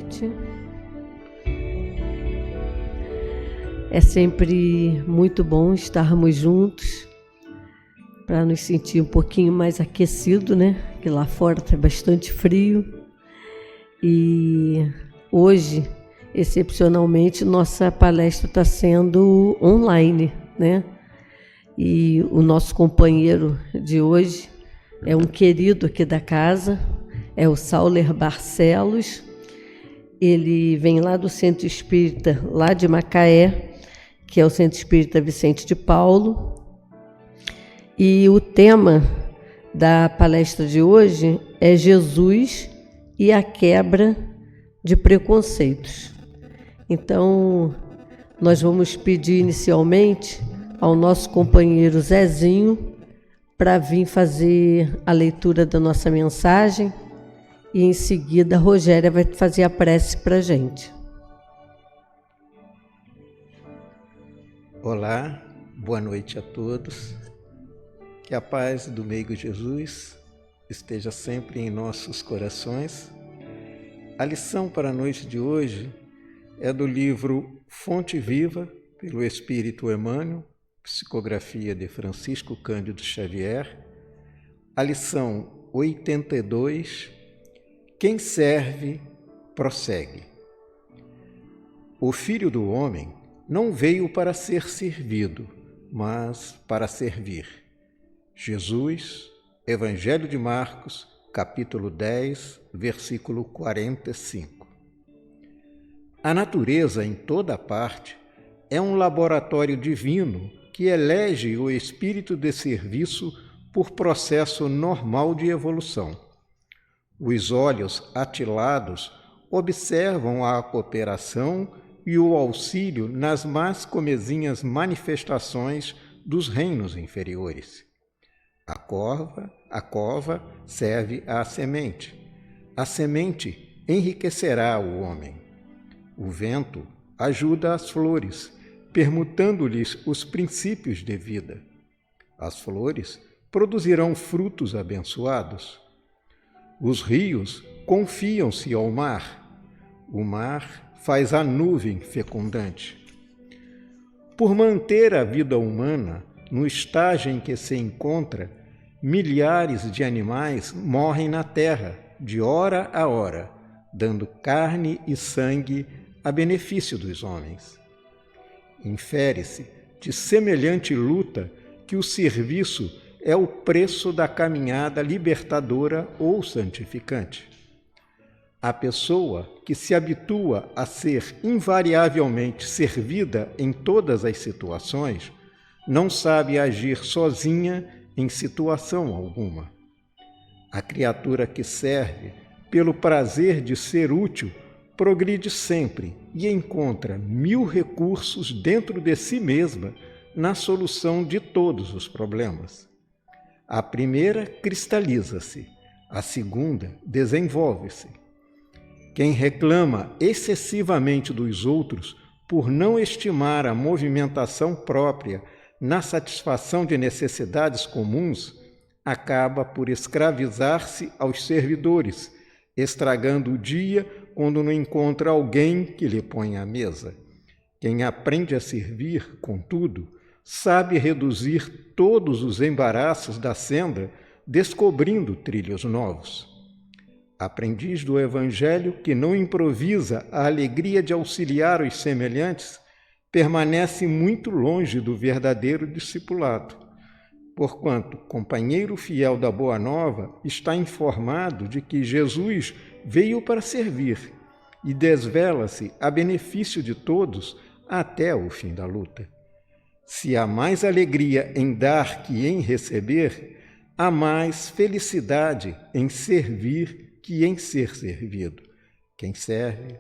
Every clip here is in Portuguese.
noite. É sempre muito bom estarmos juntos para nos sentir um pouquinho mais aquecido, né? Que lá fora está bastante frio. E hoje, excepcionalmente, nossa palestra está sendo online, né? E o nosso companheiro de hoje é um querido aqui da casa, é o Sauler Barcelos. Ele vem lá do Centro Espírita, lá de Macaé, que é o Centro Espírita Vicente de Paulo. E o tema da palestra de hoje é Jesus e a quebra de preconceitos. Então, nós vamos pedir inicialmente ao nosso companheiro Zezinho para vir fazer a leitura da nossa mensagem e em seguida a Rogéria vai fazer a prece para a gente. Olá, boa noite a todos. Que a paz do meigo Jesus esteja sempre em nossos corações. A lição para a noite de hoje é do livro Fonte Viva, pelo Espírito Emmanuel, psicografia de Francisco Cândido Xavier. A lição 82, quem serve, prossegue. O Filho do Homem não veio para ser servido, mas para servir. Jesus, Evangelho de Marcos, capítulo 10, versículo 45. A natureza, em toda parte, é um laboratório divino que elege o espírito de serviço por processo normal de evolução. Os olhos atilados observam a cooperação e o auxílio nas mais comezinhas manifestações dos reinos inferiores. A cova serve à semente. A semente enriquecerá o homem. O vento ajuda as flores, permutando-lhes os princípios de vida. As flores produzirão frutos abençoados. Os rios confiam-se ao mar. O mar faz a nuvem fecundante. Por manter a vida humana no estágio em que se encontra, milhares de animais morrem na terra, de hora a hora, dando carne e sangue a benefício dos homens. Infere-se de semelhante luta que o serviço é o preço da caminhada libertadora ou santificante. A pessoa que se habitua a ser invariavelmente servida em todas as situações não sabe agir sozinha em situação alguma. A criatura que serve, pelo prazer de ser útil, progride sempre e encontra 1000 recursos dentro de si mesma na solução de todos os problemas. A primeira cristaliza-se, a segunda desenvolve-se. Quem reclama excessivamente dos outros por não estimar a movimentação própria na satisfação de necessidades comuns, acaba por escravizar-se aos servidores, estragando o dia quando não encontra alguém que lhe ponha à mesa. Quem aprende a servir, contudo, sabe reduzir todos os embaraços da senda, descobrindo trilhos novos. Aprendiz do Evangelho que não improvisa a alegria de auxiliar os semelhantes, permanece muito longe do verdadeiro discipulado, porquanto, companheiro fiel da Boa Nova, está informado de que Jesus veio para servir e desvela-se a benefício de todos até o fim da luta. Se há mais alegria em dar que em receber, há mais felicidade em servir que em ser servido. Quem serve,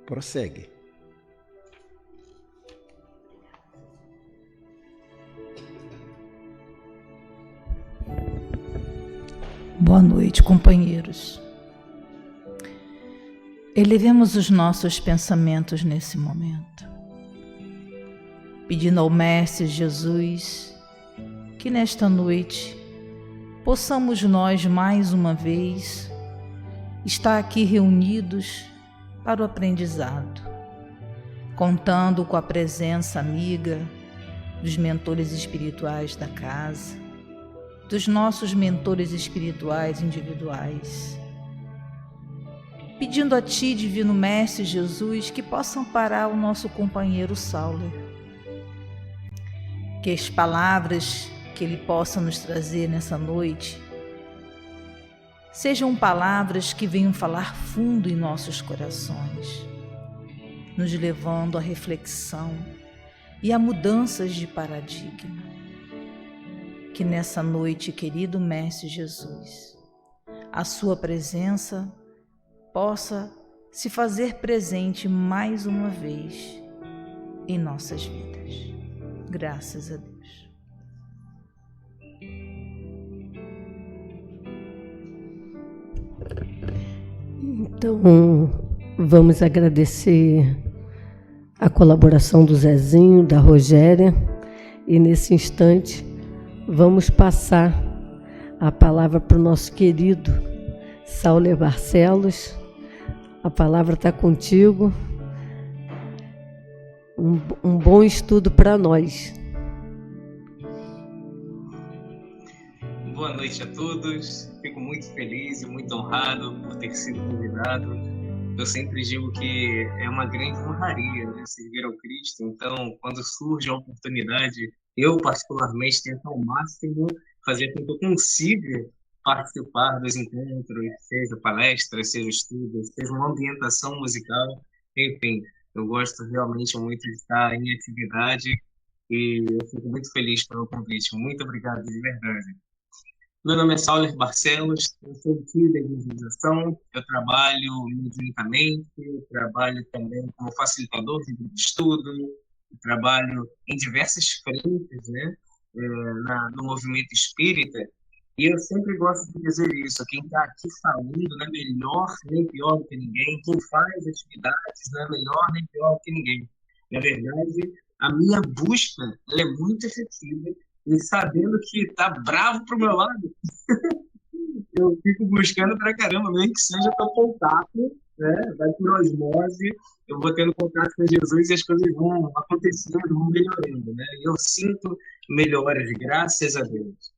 prossegue. Boa noite, companheiros. Elevemos os nossos pensamentos nesse momento, pedindo ao Mestre Jesus que nesta noite possamos nós mais uma vez estar aqui reunidos para o aprendizado, contando com a presença amiga dos mentores espirituais da casa, dos nossos mentores espirituais individuais, pedindo a Ti, Divino Mestre Jesus, que possa amparar o nosso companheiro Sauler, que as palavras que Ele possa nos trazer nessa noite sejam palavras que venham falar fundo em nossos corações, nos levando à reflexão e a mudanças de paradigma. Que nessa noite, querido Mestre Jesus, a Sua presença possa se fazer presente mais uma vez em nossas vidas. Graças a Deus. Então, vamos agradecer a colaboração do Zezinho, da Rogéria, e nesse instante vamos passar a palavra para o nosso querido Sauler Barcelos. A palavra está contigo. Um bom estudo para nós. Boa noite a todos. Fico muito feliz e muito honrado por ter sido convidado. Eu sempre digo que é uma grande honraria, né, servir ao Cristo. Então, quando surge a oportunidade, eu particularmente tento ao máximo fazer com que eu consiga participar dos encontros, seja palestra, seja estudo, seja uma ambientação musical. Enfim, eu gosto realmente muito de estar em atividade e eu fico muito feliz pelo convite. Muito obrigado, de verdade. Meu nome é Sauler Barcelos, eu sou tio da evangelização, eu trabalho mediunicamente, eu trabalho também como facilitador de grupo de estudo, eu trabalho em diversas frentes, né, no movimento espírita, e eu sempre gosto de dizer isso: quem está aqui falando não é melhor nem pior do que ninguém, quem faz atividades não é melhor nem pior do que ninguém. Na verdade, a minha busca ela é muito efetiva, e sabendo que tá bravo pro meu lado, eu fico buscando pra caramba, mesmo que seja pelo contato, né? Vai por osmose, eu vou tendo contato com Jesus e as coisas vão acontecendo, vão melhorando, né? E eu sinto melhoras, graças a Deus.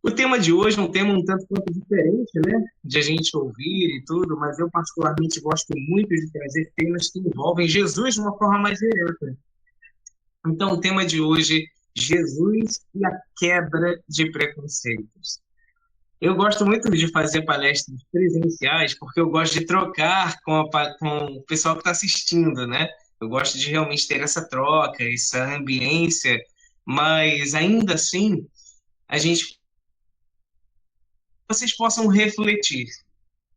O tema de hoje é um tema um tanto quanto diferente, né? De a gente ouvir e tudo, mas eu particularmente gosto muito de trazer temas que envolvem Jesus de uma forma mais direta. Então, o tema de hoje: Jesus e a quebra de preconceitos. Eu gosto muito de fazer palestras presenciais porque eu gosto de trocar com o pessoal que está assistindo, né? Eu gosto de realmente ter essa troca, essa ambiência, mas ainda assim, vocês possam refletir.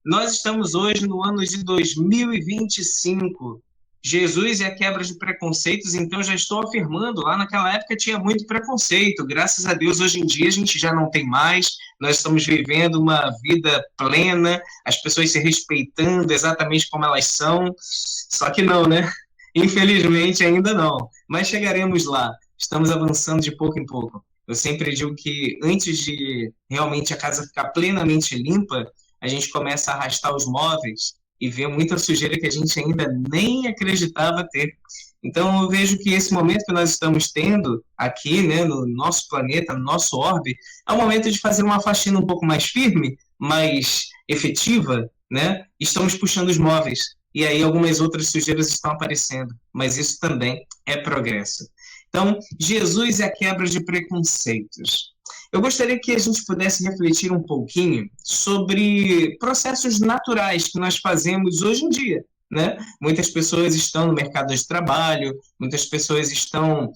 Nós estamos hoje no ano de 2025. Jesus e a quebra de preconceitos, então já estou afirmando, lá naquela época tinha muito preconceito, graças a Deus hoje em dia a gente já não tem mais, nós estamos vivendo uma vida plena, as pessoas se respeitando exatamente como elas são, só que não, né? Infelizmente ainda não, mas chegaremos lá, estamos avançando de pouco em pouco. Eu sempre digo que antes de realmente a casa ficar plenamente limpa, a gente começa a arrastar os móveis e ver muita sujeira que a gente ainda nem acreditava ter. Então, eu vejo que esse momento que nós estamos tendo aqui, né, no nosso planeta, no nosso orbe, é o momento de fazer uma faxina um pouco mais firme, mais efetiva, né? Estamos puxando os móveis, e aí algumas outras sujeiras estão aparecendo, mas isso também é progresso. Então, Jesus é a quebra de preconceitos. Eu gostaria que a gente pudesse refletir um pouquinho sobre processos naturais que nós fazemos hoje em dia, né? Muitas pessoas estão no mercado de trabalho, muitas pessoas estão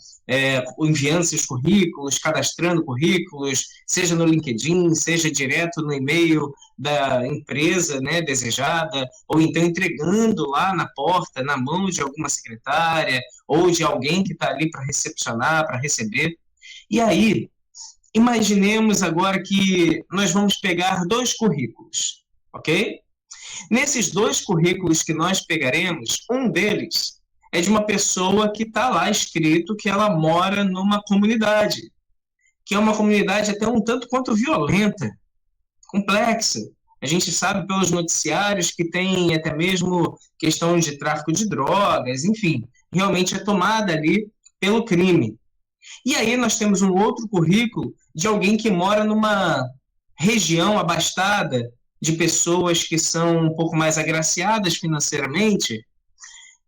enviando seus currículos, cadastrando currículos, seja no LinkedIn, seja direto no e-mail da empresa, né, desejada, ou então entregando lá na porta, na mão de alguma secretária, ou de alguém que está ali para recepcionar, para receber. E aí, imaginemos agora que nós vamos pegar 2 currículos, ok? Nesses 2 currículos que nós pegaremos, um deles é de uma pessoa que está lá escrito que ela mora numa comunidade, que é uma comunidade até um tanto quanto violenta, complexa, A gente sabe pelos noticiários que tem até mesmo questão de tráfico de drogas, enfim, realmente é tomada ali pelo crime. E aí nós temos um outro currículo de alguém que mora numa região abastada de pessoas que são um pouco mais agraciadas financeiramente.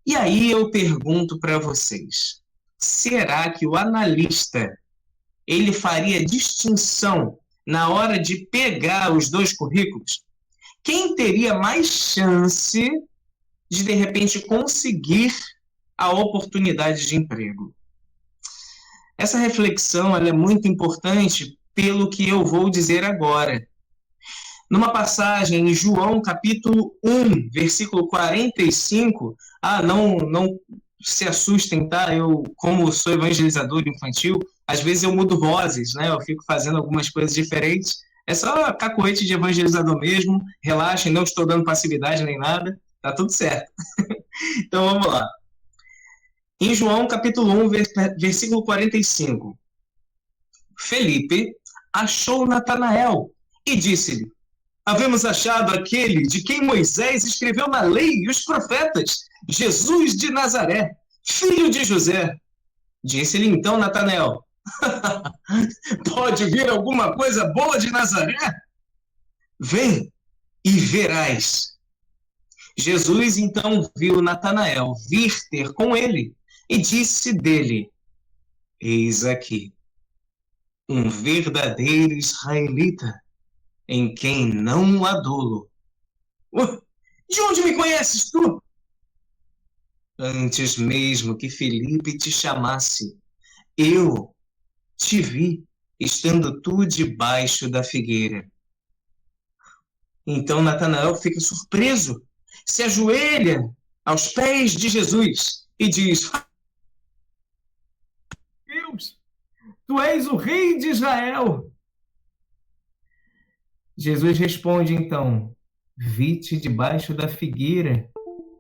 E aí eu pergunto para vocês, será que o analista ele faria distinção na hora de pegar os dois currículos? Quem teria mais chance de repente, conseguir a oportunidade de emprego? Essa reflexão ela é muito importante pelo que eu vou dizer agora. Numa passagem em João, capítulo 1, versículo 45, não se assustem, tá? Eu, como sou evangelizador infantil, às vezes eu mudo vozes, né? Eu fico fazendo algumas coisas diferentes. É só cacoete de evangelizador mesmo, relaxem, não estou dando passividade nem nada, tá tudo certo. Então vamos lá. Em João, capítulo 1, versículo 45, Felipe achou Natanael e disse-lhe: havemos achado aquele de quem Moisés escreveu na lei e os profetas, Jesus de Nazaré, filho de José. Disse-lhe então Natanael: pode vir alguma coisa boa de Nazaré? Vem e verás. Jesus então viu Natanael vir ter com ele e disse dele: eis aqui um verdadeiro israelita, em quem não há dolo. De onde me conheces tu? Antes mesmo que Felipe te chamasse, eu te vi, estando tu debaixo da figueira. Então Natanael fica surpreso, se ajoelha aos pés de Jesus e diz: Deus, tu és o rei de Israel. Jesus responde então: vi-te debaixo da figueira,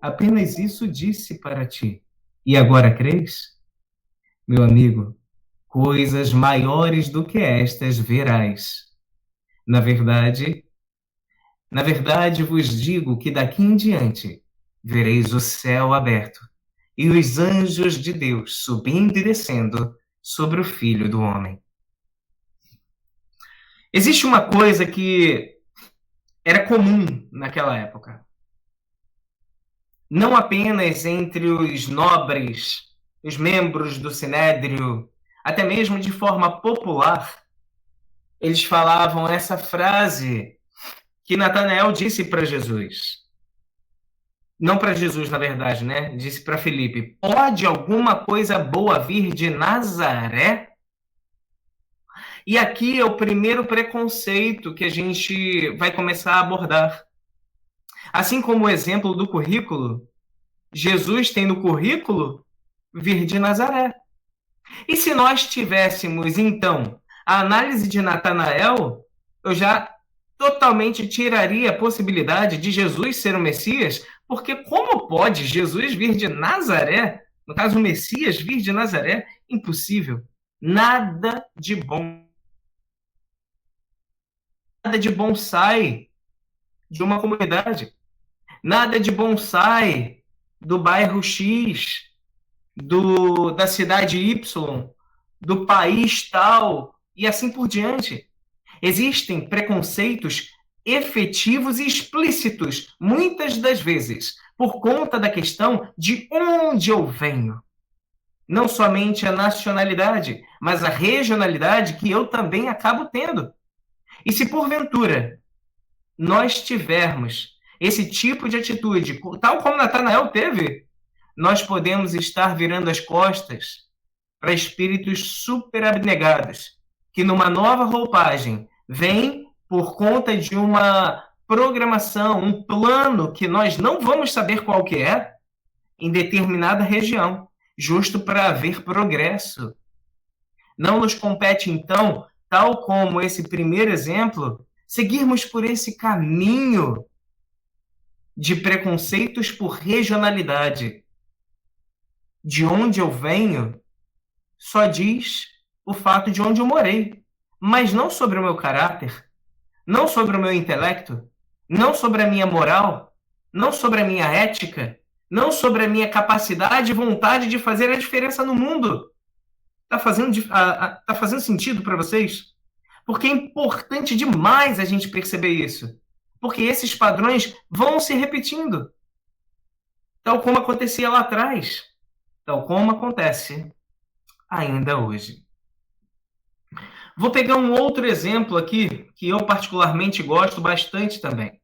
apenas isso disse para ti. E agora crês? Meu amigo, coisas maiores do que estas verás. Na verdade vos digo que daqui em diante vereis o céu aberto e os anjos de Deus subindo e descendo sobre o Filho do Homem. Existe uma coisa que era comum naquela época. Não apenas entre os nobres, os membros do Sinédrio, até mesmo de forma popular, eles falavam essa frase que Natanael disse para Jesus. Não para Jesus, na verdade, né? Disse para Felipe: pode alguma coisa boa vir de Nazaré? E aqui é o primeiro preconceito que a gente vai começar a abordar. Assim como o exemplo do currículo, Jesus tem no currículo vir de Nazaré. E se nós tivéssemos, então, a análise de Natanael, eu já totalmente tiraria a possibilidade de Jesus ser o Messias, porque como pode Jesus vir de Nazaré, no caso o Messias vir de Nazaré? Impossível. Nada de bom sai de uma comunidade. Nada de bom sai do bairro X, da cidade Y, do país tal, e assim por diante. Existem preconceitos efetivos e explícitos, muitas das vezes, por conta da questão de onde eu venho. Não somente a nacionalidade, mas a regionalidade que eu também acabo tendo. E se porventura nós tivermos esse tipo de atitude, tal como Natanael teve, nós podemos estar virando as costas para espíritos super abnegados, que numa nova roupagem vêm por conta de uma programação, um plano que nós não vamos saber qual que é, em determinada região, justo para haver progresso. Não nos compete, então, tal como esse primeiro exemplo, seguirmos por esse caminho de preconceitos por regionalidade. De onde eu venho, só diz o fato de onde eu morei, mas não sobre o meu caráter, não sobre o meu intelecto, não sobre a minha moral, não sobre a minha ética, não sobre a minha capacidade e vontade de fazer a diferença no mundo. Tá fazendo sentido para vocês? Porque é importante demais a gente perceber isso. Porque esses padrões vão se repetindo. Tal como acontecia lá atrás. Tal como acontece ainda hoje. Vou pegar um outro exemplo aqui, que eu particularmente gosto bastante também.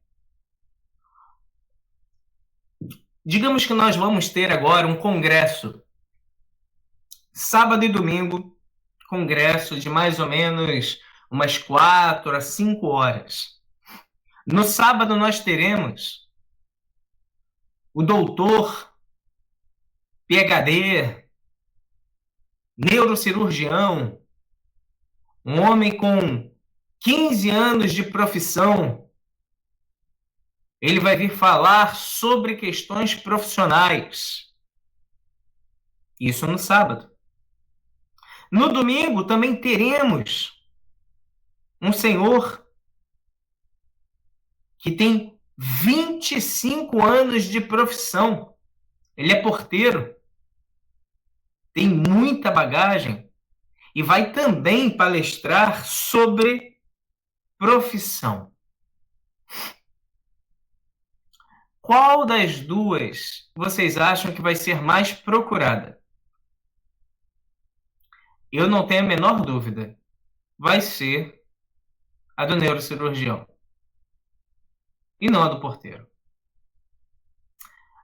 Digamos que nós vamos ter agora um congresso. Sábado e domingo, congresso de mais ou menos umas 4 a 5 horas. No sábado nós teremos o doutor, PhD, neurocirurgião, um homem com 15 anos de profissão. Ele vai vir falar sobre questões profissionais. Isso no sábado. No domingo também teremos um senhor que tem 25 anos de profissão. Ele é porteiro. Tem muita bagagem e vai também palestrar sobre profissão. Qual das duas vocês acham que vai ser mais procurada? Eu não tenho a menor dúvida. Vai ser a do neurocirurgião. E não a do porteiro.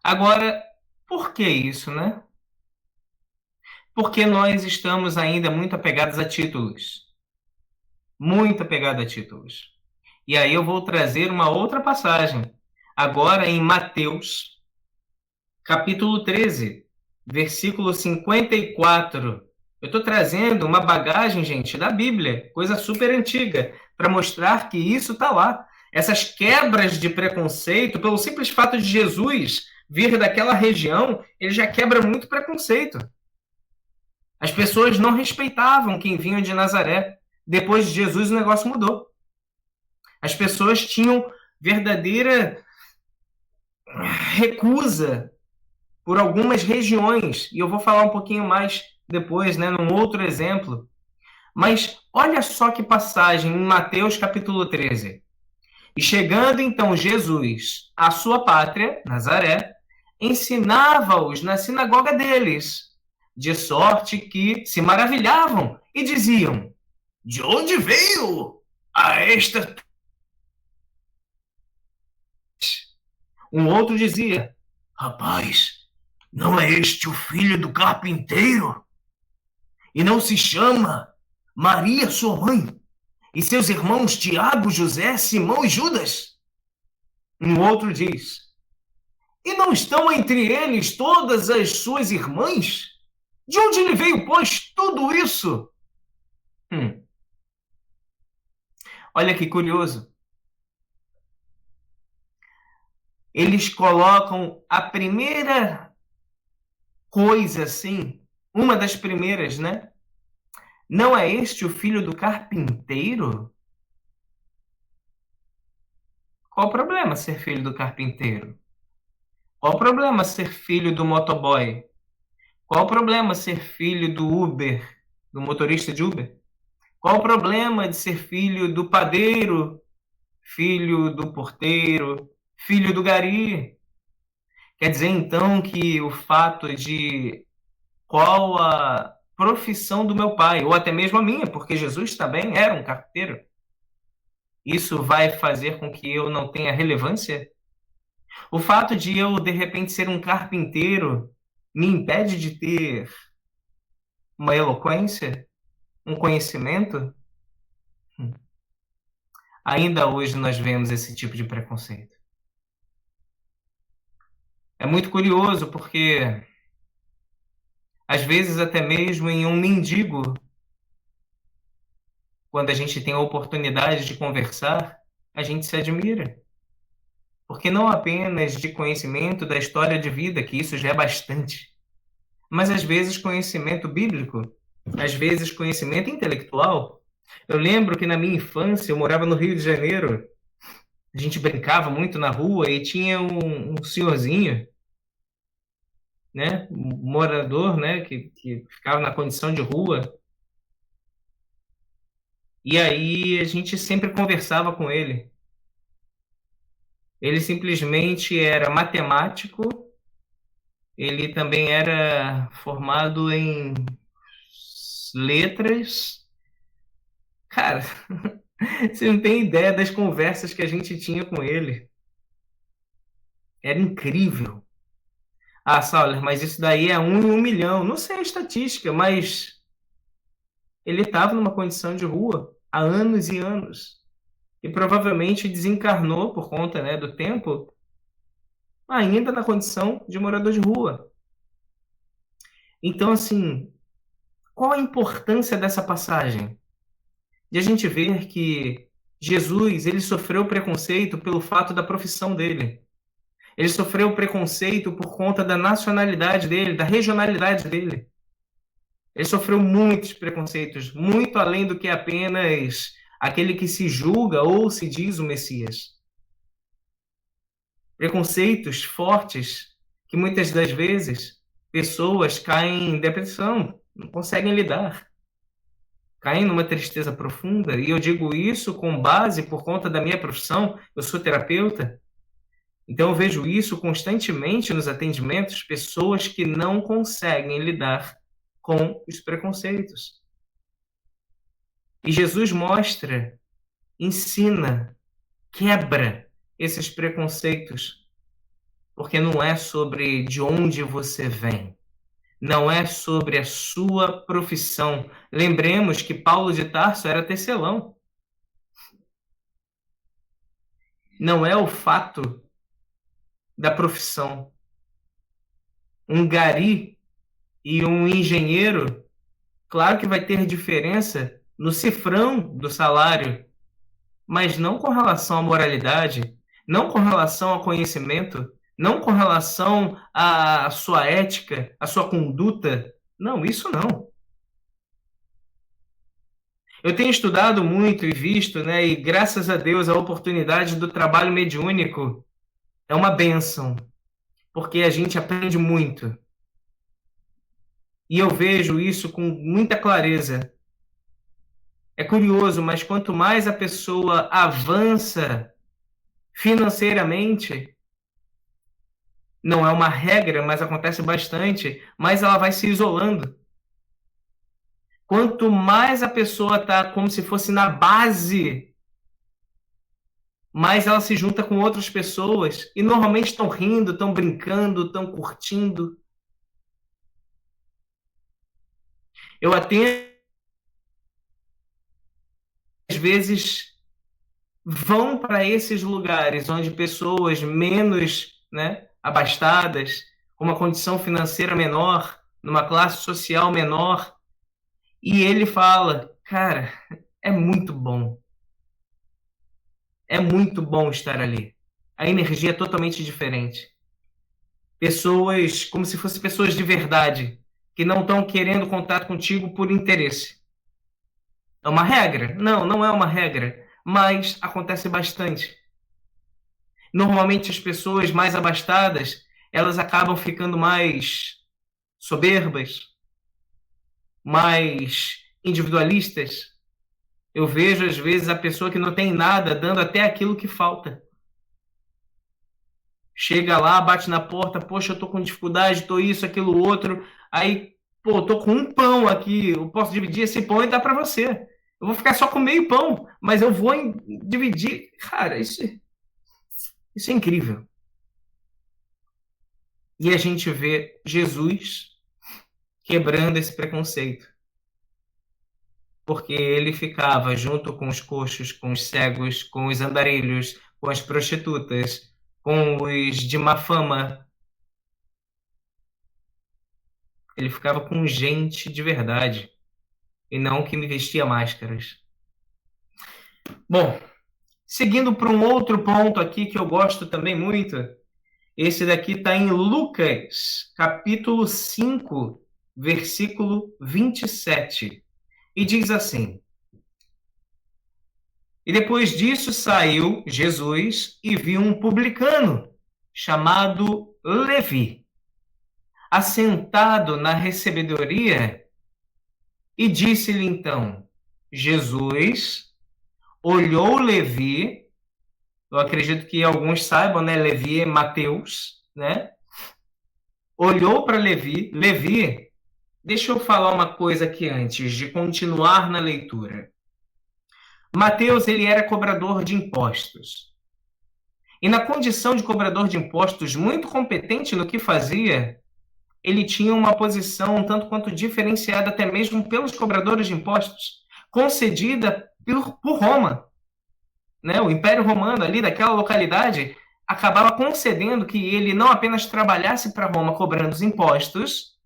Agora, por que isso, né? Porque nós estamos ainda muito apegados a títulos. Muito apegados a títulos. E aí eu vou trazer uma outra passagem. Agora em Mateus, capítulo 13, versículo 54. Eu estou trazendo uma bagagem, gente, da Bíblia, coisa super antiga, para mostrar que isso está lá. Essas quebras de preconceito, pelo simples fato de Jesus vir daquela região, ele já quebra muito preconceito. As pessoas não respeitavam quem vinha de Nazaré. Depois de Jesus, o negócio mudou. As pessoas tinham verdadeira recusa por algumas regiões. E eu vou falar um pouquinho mais depois, né, num outro exemplo. Mas olha só que passagem em Mateus capítulo 13. E chegando então Jesus à sua pátria, Nazaré, ensinava-os na sinagoga deles, de sorte que se maravilhavam e diziam: de onde veio a esta... Um outro dizia: rapaz, não é este o filho do carpinteiro? E não se chama Maria, sua mãe, e seus irmãos Tiago, José, Simão e Judas? Um outro diz: e não estão entre eles todas as suas irmãs? De onde lhe veio, pois, tudo isso? Olha que curioso. Eles colocam a primeira coisa assim, uma das primeiras, né? Não é este o filho do carpinteiro? Qual o problema ser filho do carpinteiro? Qual o problema ser filho do motoboy? Qual o problema ser filho do Uber, do motorista de Uber? Qual o problema de ser filho do padeiro, filho do porteiro, filho do gari? Quer dizer, então, que o fato de qual a profissão do meu pai, ou até mesmo a minha, porque Jesus também era um carpinteiro, isso vai fazer com que eu não tenha relevância? O fato de eu, de repente, ser um carpinteiro me impede de ter uma eloquência, um conhecimento? Ainda hoje nós vemos esse tipo de preconceito. É muito curioso porque, às vezes, até mesmo em um mendigo, quando a gente tem a oportunidade de conversar, a gente se admira. Porque não apenas de conhecimento da história de vida, que isso já é bastante, mas às vezes conhecimento bíblico, às vezes conhecimento intelectual. Eu lembro que na minha infância eu morava no Rio de Janeiro A gente brincava muito na rua e tinha um senhorzinho, né, um morador, né, que ficava na condição de rua. E aí a gente sempre conversava com ele. Ele simplesmente era matemático, ele também era formado em letras. Cara, você não tem ideia das conversas que a gente tinha com ele. Era incrível. Ah, Sauler, mas isso daí é 1 em 1 milhão. Não sei a estatística, mas ele estava numa condição de rua há anos e anos. E provavelmente desencarnou por conta, né, do tempo, ainda na condição de morador de rua. Então, assim, qual a importância dessa passagem? De a gente ver que Jesus, ele sofreu preconceito pelo fato da profissão dele. Ele sofreu preconceito por conta da nacionalidade dele, da regionalidade dele. Ele sofreu muitos preconceitos, muito além do que apenas aquele que se julga ou se diz o Messias. Preconceitos fortes que muitas das vezes pessoas caem em depressão, não conseguem lidar. Caem numa tristeza profunda, e eu digo isso com base por conta da minha profissão, eu sou terapeuta. Então eu vejo isso constantemente nos atendimentos, pessoas que não conseguem lidar com os preconceitos. E Jesus mostra, ensina, quebra esses preconceitos, porque não é sobre de onde você vem, não é sobre a sua profissão. Lembremos que Paulo de Tarso era tecelão. Não é o fato da profissão. Um gari e um engenheiro, claro que vai ter diferença no cifrão do salário, mas não com relação à moralidade, não com relação ao conhecimento, não com relação à sua ética, à sua conduta. Não, isso não. Eu tenho estudado muito e visto, né, e graças a Deus a oportunidade do trabalho mediúnico é uma bênção, porque a gente aprende muito. E eu vejo isso com muita clareza. É curioso, mas quanto mais a pessoa avança financeiramente, não é uma regra, mas acontece bastante, mais ela vai se isolando. Quanto mais a pessoa está como se fosse na base, mais ela se junta com outras pessoas e normalmente estão rindo, estão brincando, estão curtindo. Eu atendo, às vezes, vão para esses lugares onde pessoas menos, né, abastadas, com uma condição financeira menor, numa classe social menor, e ele fala, cara, é muito bom. É muito bom estar ali. A energia é totalmente diferente. Pessoas, como se fossem pessoas de verdade, que não estão querendo contato contigo por interesse. É uma regra? Não, não é uma regra, mas acontece bastante. Normalmente as pessoas mais abastadas, elas acabam ficando mais soberbas, mais individualistas. Eu vejo, às vezes, a pessoa que não tem nada dando até aquilo que falta. Chega lá, bate na porta, poxa, eu tô com dificuldade, tô isso, aquilo, outro. Aí, pô, tô com um pão aqui, eu posso dividir esse pão e dar para você. Eu vou ficar só com meio pão, mas eu vou dividir. Cara, isso é incrível. E a gente vê Jesus quebrando esse preconceito. Porque ele ficava junto com os coxos, com os cegos, com os andarilhos, com as prostitutas, com os de má fama. Ele ficava com gente de verdade e não que me vestia máscaras. Bom, seguindo para um outro ponto aqui que eu gosto também muito, esse daqui está em Lucas, capítulo 5, versículo 27. E diz assim: E depois disso saiu Jesus e viu um publicano chamado Levi, assentado na recebedoria, e disse-lhe então: Jesus olhou Levi, eu acredito que alguns saibam, né? Levi é Mateus, né? Olhou para Levi. Levi, deixa eu falar uma coisa aqui antes de continuar na leitura. Mateus, ele era cobrador de impostos. E na condição de cobrador de impostos, muito competente no que fazia, ele tinha uma posição um tanto quanto diferenciada até mesmo pelos cobradores de impostos, concedida por Roma. Né? O Império Romano ali daquela localidade acabava concedendo que ele não apenas trabalhasse para Roma cobrando os impostos,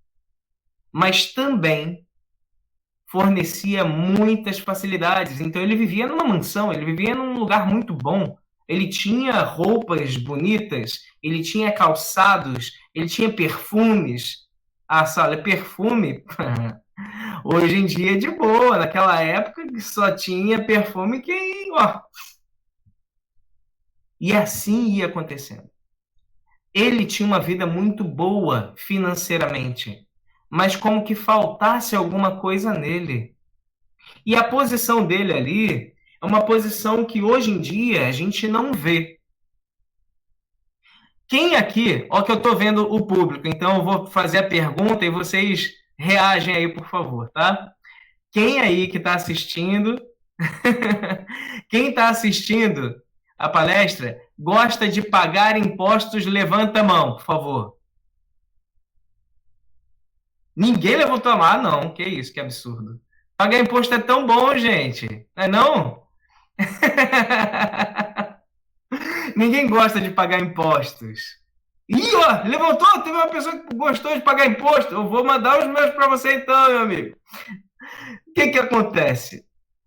mas também fornecia muitas facilidades. Então ele vivia numa mansão, ele vivia num lugar muito bom. Ele tinha roupas bonitas, ele tinha calçados, ele tinha perfumes. Ah, Sala, perfume? Hoje em dia é de boa. Naquela época só tinha perfume quem... Ó. E assim ia acontecendo. Ele tinha uma vida muito boa financeiramente, mas como que faltasse alguma coisa nele. E a posição dele ali é uma posição que hoje em dia a gente não vê. Quem aqui, ó, que eu estou vendo o público, então eu vou fazer a pergunta e vocês reagem aí, por favor, tá? Quem aí que está assistindo, quem está assistindo a palestra, gosta de pagar impostos, levanta a mão, por favor. Ninguém levantou a mão. Ah, não, que isso, que absurdo. Pagar imposto é tão bom, gente. Não é não? Ninguém gosta de pagar impostos. Ih, ó, levantou, teve uma pessoa que gostou de pagar imposto. Eu vou mandar os meus para você então, meu amigo. O que acontece?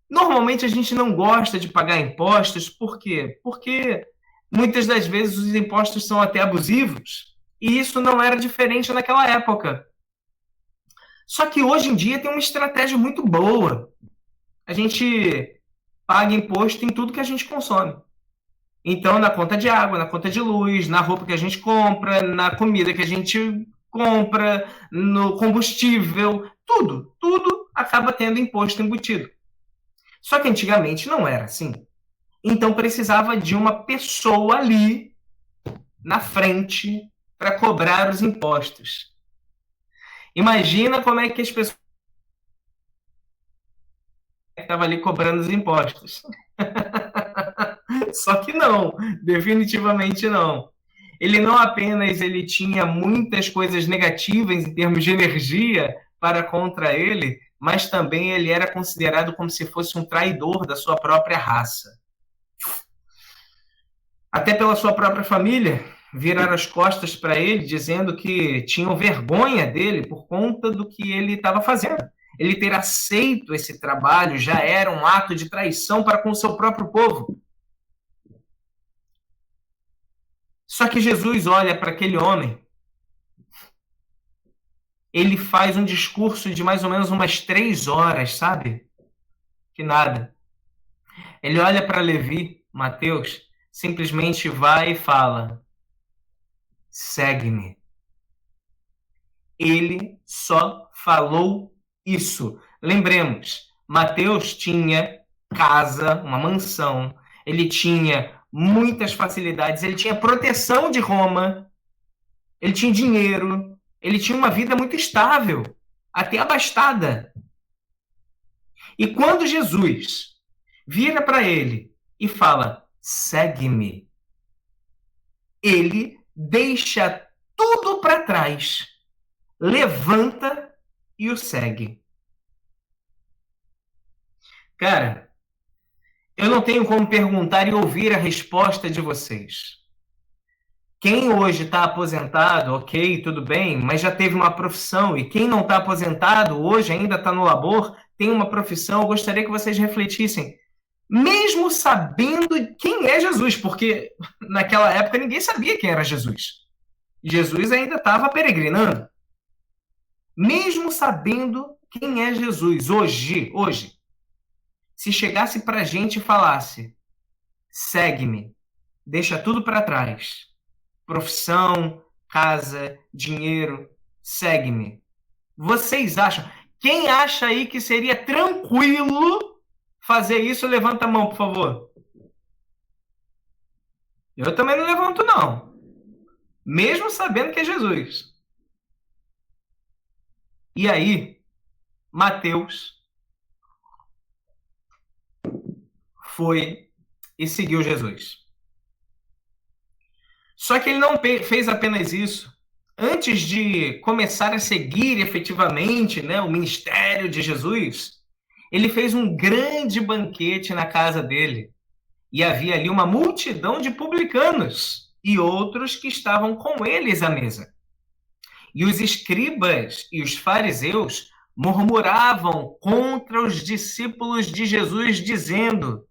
Normalmente a gente não gosta de pagar impostos, por quê? Porque muitas das vezes os impostos são até abusivos, e isso não era diferente naquela época. Só que hoje em dia tem uma estratégia muito boa. A gente paga imposto em tudo que a gente consome. Então, na conta de água, na conta de luz, na roupa que a gente compra, na comida que a gente compra, no combustível, tudo acaba tendo imposto embutido. Só que antigamente não era assim. Então precisava de uma pessoa ali na frente para cobrar os impostos. Imagina como é que as pessoas estavam ali cobrando os impostos. Só que não, definitivamente não. Ele não apenas ele tinha muitas coisas negativas em termos de energia para contra ele, mas também ele era considerado como se fosse um traidor da sua própria raça. Até pela sua própria família, viraram as costas para ele, dizendo que tinham vergonha dele por conta do que ele estava fazendo. Ele ter aceito esse trabalho já era um ato de traição para com o seu próprio povo. Só que Jesus olha para aquele homem, ele faz um discurso de mais ou menos umas 3 horas, sabe? Que nada. Ele olha para Levi, Mateus, simplesmente vai e fala: segue-me. Ele só falou isso. Lembremos, Mateus tinha casa, uma mansão, ele tinha muitas facilidades, ele tinha proteção de Roma, ele tinha dinheiro, ele tinha uma vida muito estável, até abastada. E quando Jesus vira para ele e fala: segue-me, ele deixa tudo para trás, levanta e o segue. Cara, eu não tenho como perguntar e ouvir a resposta de vocês. Quem hoje está aposentado, ok, tudo bem, mas já teve uma profissão, e quem não está aposentado, hoje ainda está no labor, tem uma profissão, eu gostaria que vocês refletissem, mesmo sabendo quem é Jesus, porque naquela época ninguém sabia quem era Jesus. Jesus ainda estava peregrinando. Mesmo sabendo quem é Jesus, hoje, se chegasse para a gente e falasse: segue-me, deixa tudo para trás, profissão, casa, dinheiro, segue-me. Vocês acham? Quem acha aí que seria tranquilo fazer isso? Levanta a mão, por favor. Eu também não levanto, não. Mesmo sabendo que é Jesus. E aí, Mateus foi e seguiu Jesus. Só que ele não fez apenas isso. Antes de começar a seguir efetivamente, né, o ministério de Jesus, ele fez um grande banquete na casa dele. E havia ali uma multidão de publicanos e outros que estavam com eles à mesa. E os escribas e os fariseus murmuravam contra os discípulos de Jesus, dizendo: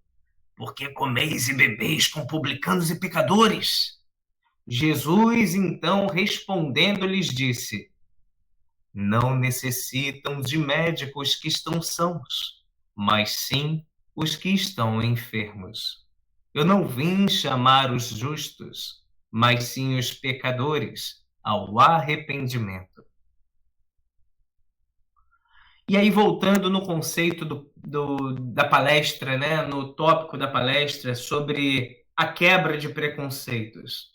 por que comeis e bebeis com publicanos e pecadores? Jesus, então, respondendo, lhes disse: não necessitam de médicos que estão sãos, mas sim os que estão enfermos. Eu não vim chamar os justos, mas sim os pecadores ao arrependimento. E aí, voltando no conceito da palestra, né, no tópico da palestra sobre a quebra de preconceitos.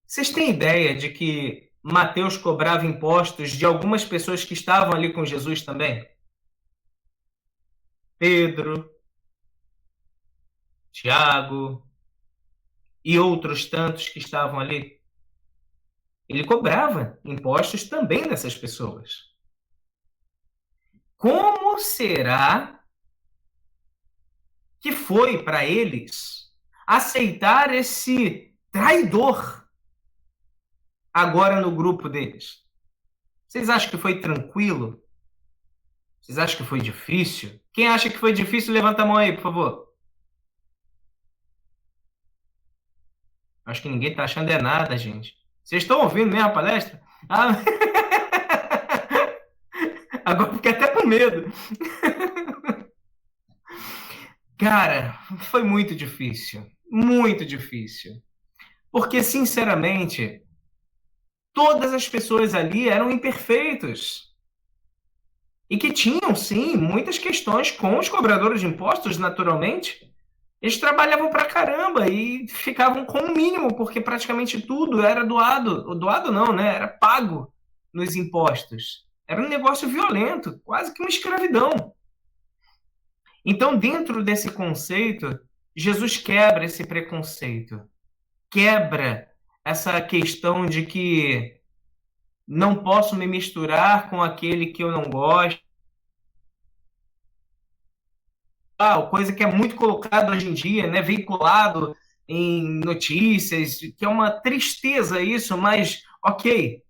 Vocês têm ideia de que Mateus cobrava impostos de algumas pessoas que estavam ali com Jesus também? Pedro, Tiago e outros tantos que estavam ali. Ele cobrava impostos também dessas pessoas. Como será que foi para eles aceitar esse traidor agora no grupo deles? Vocês acham que foi tranquilo? Vocês acham que foi difícil? Quem acha que foi difícil, levanta a mão aí, por favor. Acho que ninguém está achando nada, gente. Vocês estão ouvindo mesmo a palestra? Ah, agora fiquei até com medo. Cara, foi muito difícil. Muito difícil. Porque, sinceramente, todas as pessoas ali eram imperfeitos. E que tinham, sim, muitas questões com os cobradores de impostos, naturalmente. Eles trabalhavam pra caramba e ficavam com o mínimo, porque praticamente tudo era doado. Doado não, né? Era pago nos impostos. Era um negócio violento, quase que uma escravidão. Então, dentro desse conceito, Jesus quebra esse preconceito. Quebra essa questão de que não posso me misturar com aquele que eu não gosto. Coisa que é muito colocado hoje em dia, né, veiculado em notícias, que é uma tristeza isso, mas ok.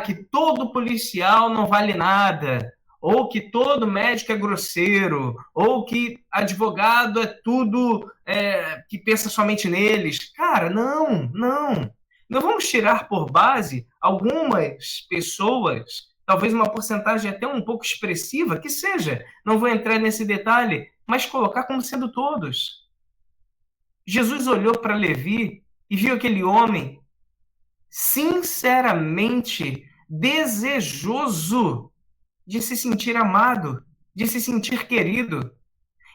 Que todo policial não vale nada, ou que todo médico é grosseiro, ou que advogado é tudo que pensa somente neles. Cara, não. Não vamos tirar por base algumas pessoas, talvez uma porcentagem até um pouco expressiva, que seja, não vou entrar nesse detalhe, mas colocar como sendo todos. Jesus olhou para Levi e viu aquele homem sinceramente desejoso de se sentir amado, de se sentir querido.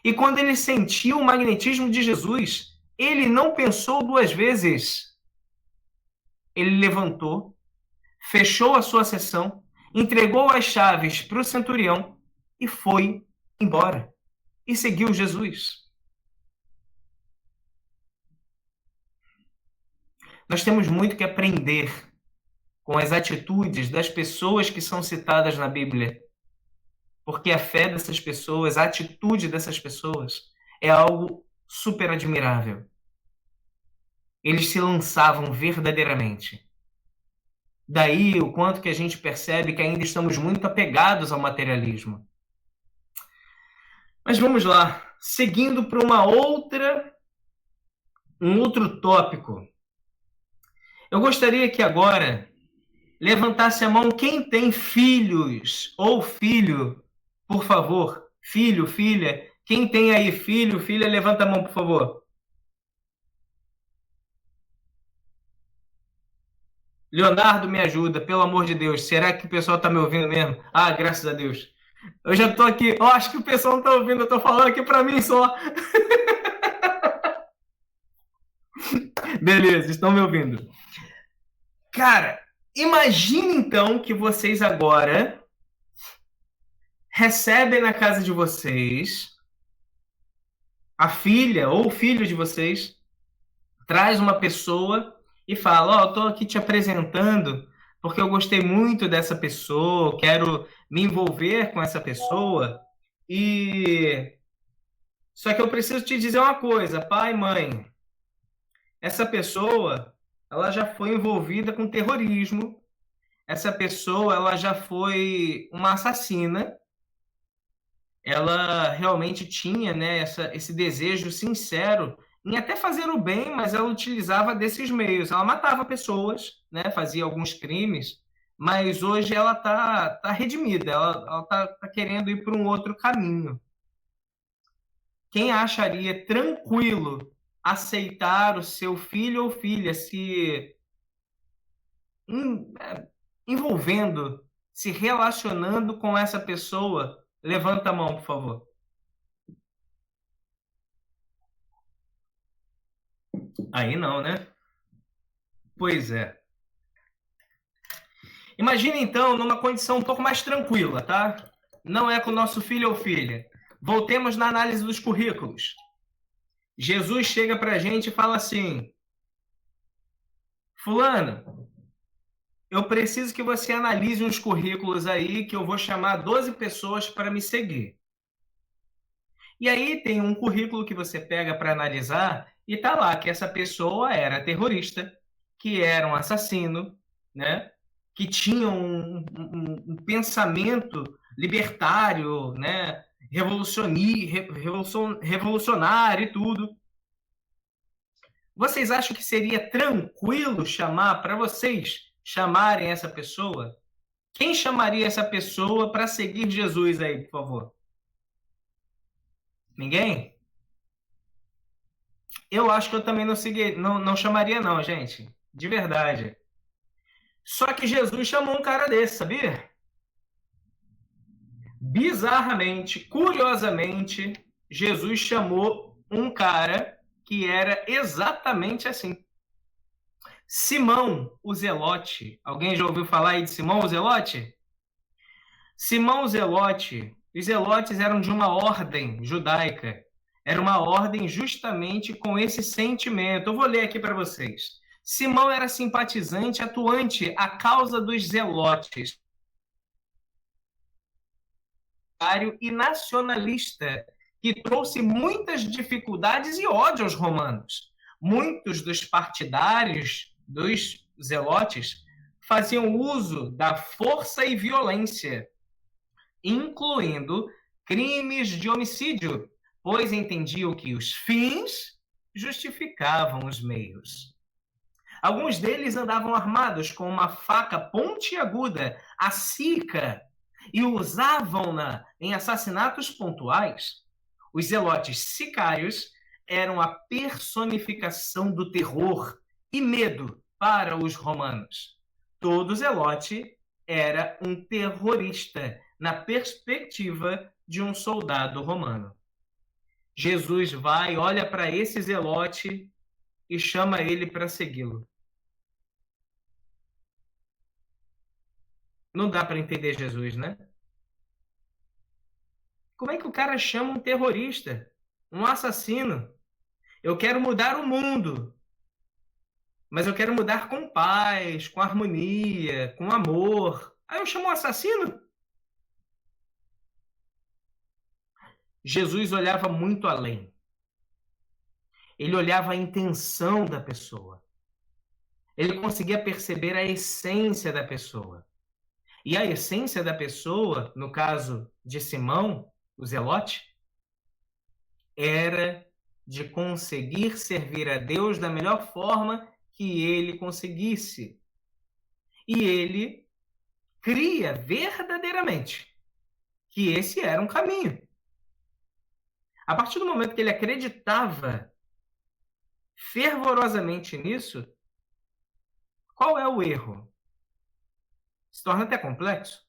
E quando ele sentiu o magnetismo de Jesus, ele não pensou duas vezes. Ele levantou, fechou a sua sessão, entregou as chaves para o centurião e foi embora. E seguiu Jesus. Nós temos muito que aprender com as atitudes das pessoas que são citadas na Bíblia. Porque a fé dessas pessoas, a atitude dessas pessoas é algo super admirável. Eles se lançavam verdadeiramente. Daí o quanto que a gente percebe que ainda estamos muito apegados ao materialismo. Mas vamos lá, seguindo para um outro tópico. Eu gostaria que agora levantasse a mão quem tem filhos ou filho Por favor, filho, filha, quem tem aí filho, filha, levanta a mão, por favor. Leonardo, me ajuda, pelo amor de Deus. Será que o pessoal tá me ouvindo mesmo? Ah, graças a Deus. Eu já tô aqui. Eu acho que o pessoal não tá ouvindo, eu tô falando aqui pra mim só. Beleza, estão me ouvindo. Cara, imagine então que vocês agora recebem na casa de vocês a filha ou o filho de vocês, traz uma pessoa e fala: ó, eu tô aqui te apresentando porque eu gostei muito dessa pessoa, quero me envolver com essa pessoa e só que eu preciso te dizer uma coisa, pai, mãe, essa pessoa, ela já foi envolvida com terrorismo, essa pessoa, ela já foi uma assassina, ela realmente tinha, né, esse desejo sincero em até fazer o bem, mas ela utilizava desses meios. Ela matava pessoas, né, fazia alguns crimes, mas hoje ela tá redimida, ela tá querendo ir para um outro caminho. Quem acharia tranquilo aceitar o seu filho ou filha se envolvendo, se relacionando com essa pessoa? Levanta a mão, por favor. Aí não, né? Pois é. Imagine então numa condição um pouco mais tranquila, tá? Não é com o nosso filho ou filha. Voltemos na análise dos currículos. Jesus chega pra gente e fala assim: fulano, eu preciso que você analise uns currículos aí que eu vou chamar 12 pessoas para me seguir. E aí tem um currículo que você pega para analisar e tá lá que essa pessoa era terrorista, que era um assassino, né? Que tinha um pensamento libertário, né? Revolucionário e tudo. Vocês acham que seria tranquilo chamar para vocês chamarem essa pessoa? Quem chamaria essa pessoa para seguir Jesus aí, por favor? Ninguém? Eu acho que eu também não chamaria não, gente. De verdade. Só que Jesus chamou um cara desse, sabia? Bizarramente, curiosamente, Jesus chamou um cara que era exatamente assim. Simão, o Zelote. Alguém já ouviu falar aí de Simão, o Zelote? Simão, o Zelote. Os Zelotes eram de uma ordem judaica. Era uma ordem justamente com esse sentimento. Eu vou ler aqui para vocês. Simão era simpatizante, atuante à causa dos Zelotes e nacionalista, que trouxe muitas dificuldades e ódio aos romanos. Muitos dos partidários dos Zelotes faziam uso da força e violência, incluindo crimes de homicídio, pois entendiam que os fins justificavam os meios. Alguns deles andavam armados com uma faca pontiaguda, a sica, e usavam-na em assassinatos pontuais. Os zelotes sicários eram a personificação do terror e medo para os romanos. Todo zelote era um terrorista na perspectiva de um soldado romano. Jesus vai, olha para esse zelote e chama ele para segui-lo. Não dá para entender Jesus, né? Como é que o cara chama um terrorista, um assassino? Eu quero mudar o mundo, mas eu quero mudar com paz, com harmonia, com amor. Aí eu chamo um assassino? Jesus olhava muito além. Ele olhava a intenção da pessoa. Ele conseguia perceber a essência da pessoa. E a essência da pessoa, no caso de Simão, o Zelote, era de conseguir servir a Deus da melhor forma que ele conseguisse. E ele cria verdadeiramente que esse era um caminho. A partir do momento que ele acreditava fervorosamente nisso, qual é o erro? Se torna até complexo.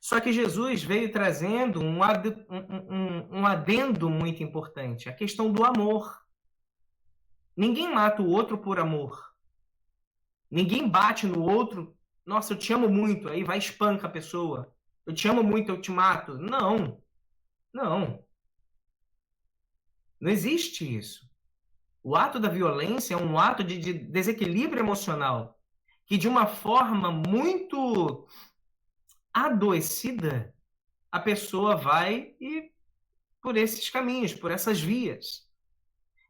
Só que Jesus veio trazendo um adendo muito importante, a questão do amor. Ninguém mata o outro por amor. Ninguém bate no outro, nossa, eu te amo muito, aí vai e espanca a pessoa. Eu te amo muito, eu te mato. Não, não. Não existe isso. O ato da violência é um ato de desequilíbrio emocional, que de uma forma muito adoecida, a pessoa vai e por esses caminhos, por essas vias.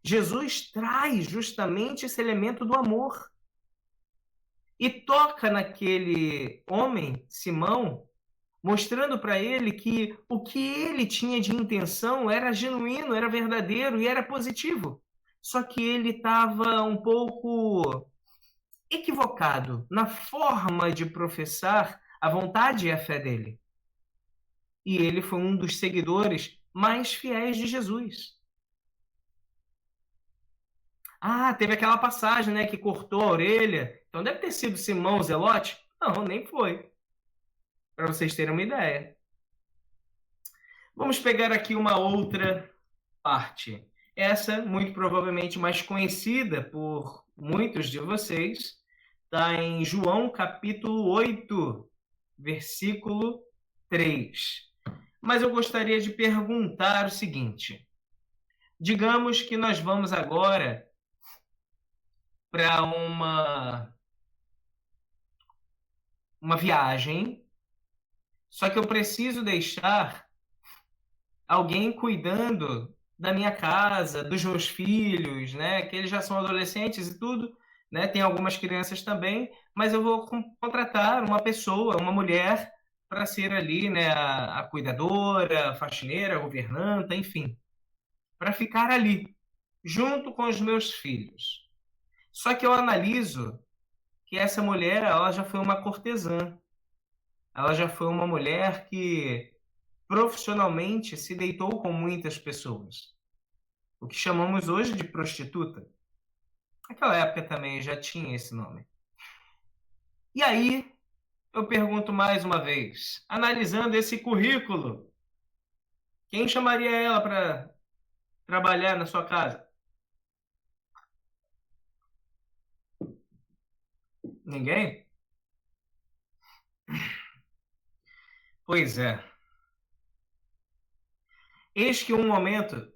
Jesus traz justamente esse elemento do amor. E toca naquele homem, Simão, mostrando para ele que o que ele tinha de intenção era genuíno, era verdadeiro e era positivo. Só que ele estava um pouco equivocado na forma de professar a vontade e a fé dele. E ele foi um dos seguidores mais fiéis de Jesus. Ah, teve aquela passagem, né, que cortou a orelha. Então deve ter sido Simão Zelote? Não, nem foi. Para vocês terem uma ideia. Vamos pegar aqui uma outra parte. Essa, muito provavelmente mais conhecida por muitos de vocês, está em João capítulo 8, versículo 3. Mas eu gostaria de perguntar o seguinte. Digamos que nós vamos agora para uma viagem, só que eu preciso deixar alguém cuidando da minha casa, dos meus filhos, né? Que eles já são adolescentes e tudo, né? Tem algumas crianças também, mas eu vou contratar uma pessoa, uma mulher, para ser ali, né? A cuidadora, a faxineira, a governanta, enfim, para ficar ali, junto com os meus filhos. Só que eu analiso que essa mulher, ela já foi uma cortesã. Ela já foi uma mulher que profissionalmente se deitou com muitas pessoas. O que chamamos hoje de prostituta. Naquela época também já tinha esse nome. E aí, eu pergunto mais uma vez, analisando esse currículo, quem chamaria ela para trabalhar na sua casa? Ninguém? Pois é. Eis que um momento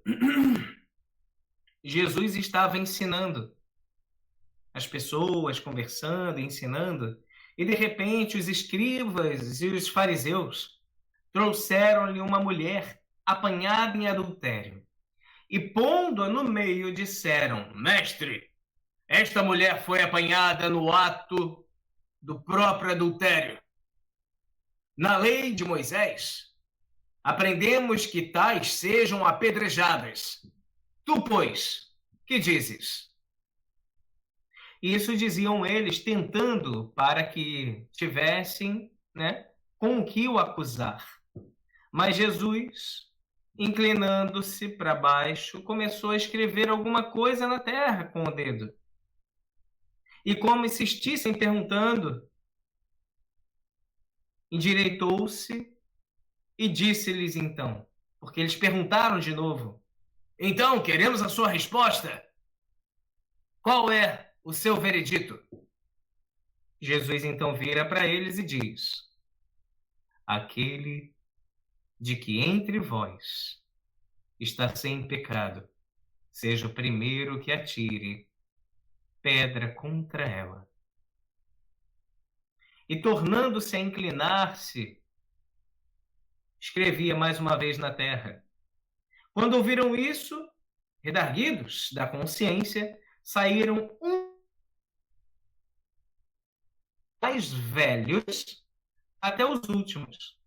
Jesus estava ensinando as pessoas, conversando, ensinando, e de repente os escribas e os fariseus trouxeram-lhe uma mulher apanhada em adultério. E pondo-a no meio, disseram: Mestre, esta mulher foi apanhada no ato do próprio adultério. Na lei de Moisés, aprendemos que tais sejam apedrejadas. Tu, pois, que dizes? Isso diziam eles, tentando para que tivessem, né, com o que o acusar. Mas Jesus, inclinando-se para baixo, começou a escrever alguma coisa na terra com o dedo. E como insistissem perguntando, endireitou-se e disse-lhes então, porque eles perguntaram de novo, então, queremos a sua resposta. Qual é o seu veredito? Jesus então vira para eles e diz, aquele de que entre vós está sem pecado, seja o primeiro que atire pedra contra ela. E tornando-se a inclinar-se, escrevia mais uma vez na terra. Quando ouviram isso, redarguidos da consciência, saíram mais velhos até os últimos.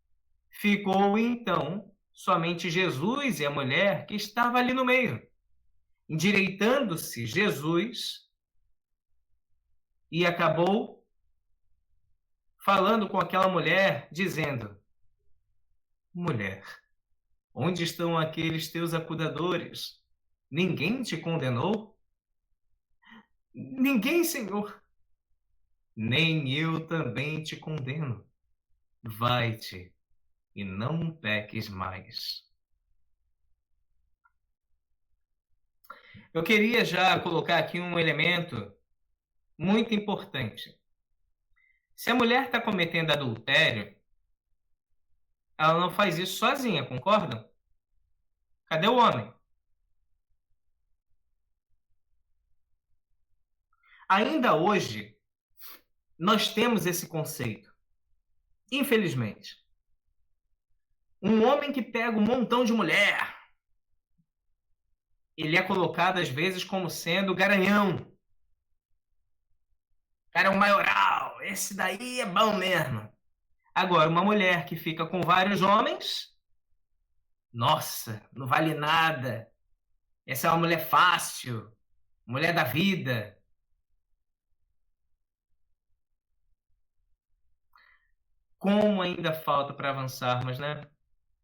Ficou então somente Jesus e a mulher que estava ali no meio. Endireitando-se Jesus e acabou falando com aquela mulher, dizendo, mulher, onde estão aqueles teus acusadores? Ninguém te condenou? Ninguém, Senhor. Nem eu também te condeno. Vai-te e não peques mais. Eu queria já colocar aqui um elemento muito importante. Se a mulher está cometendo adultério, ela não faz isso sozinha, concordam? Cadê o homem? Ainda hoje, nós temos esse conceito. Infelizmente. Um homem que pega um montão de mulher, ele é colocado às vezes como sendo garanhão. O cara é um maioral, esse daí é bom mesmo. Agora, uma mulher que fica com vários homens, nossa, não vale nada. Essa é uma mulher fácil, mulher da vida. Como ainda falta para avançarmos, né?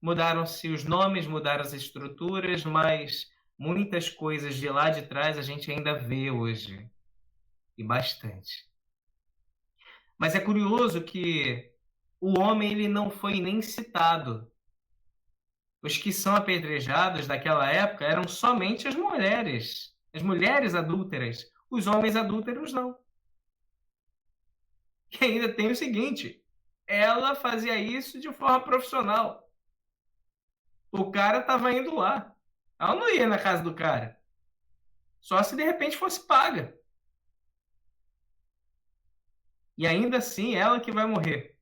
Mudaram-se os nomes, mudaram as estruturas, mas muitas coisas de lá de trás a gente ainda vê hoje. E bastante. Mas é curioso que o homem ele não foi nem citado. Os que são apedrejados daquela época eram somente as mulheres adúlteras. Os homens adúlteros não. E ainda tem o seguinte, ela fazia isso de forma profissional. O cara estava indo lá. Ela não ia na casa do cara. Só se de repente fosse paga. E ainda assim, ela que vai morrer.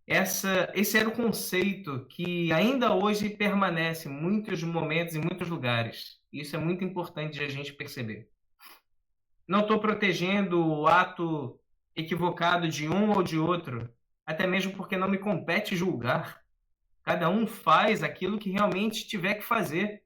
Esse era o conceito que ainda hoje permanece em muitos momentos, em muitos lugares. Isso é muito importante de a gente perceber. Não estou protegendo o ato equivocado de um ou de outro, até mesmo porque não me compete julgar. Cada um faz aquilo que realmente tiver que fazer.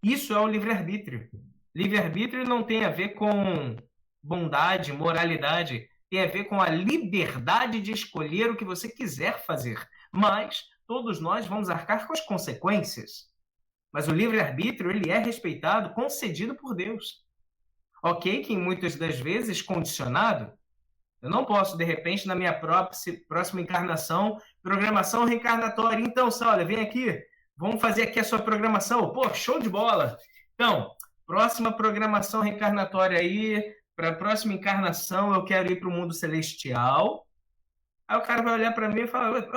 Isso é o livre-arbítrio. Livre-arbítrio não tem a ver com bondade, moralidade, tem a ver com a liberdade de escolher o que você quiser fazer. Mas todos nós vamos arcar com as consequências. Mas o livre-arbítrio, ele é respeitado, concedido por Deus. Ok que muitas das vezes condicionado. Eu não posso, de repente, na minha próxima encarnação, programação reencarnatória. Então, olha, vem aqui, vamos fazer aqui a sua programação. Pô, show de bola! Então, próxima programação reencarnatória aí, para a próxima encarnação eu quero ir para o mundo celestial. Aí o cara vai olhar para mim e falar,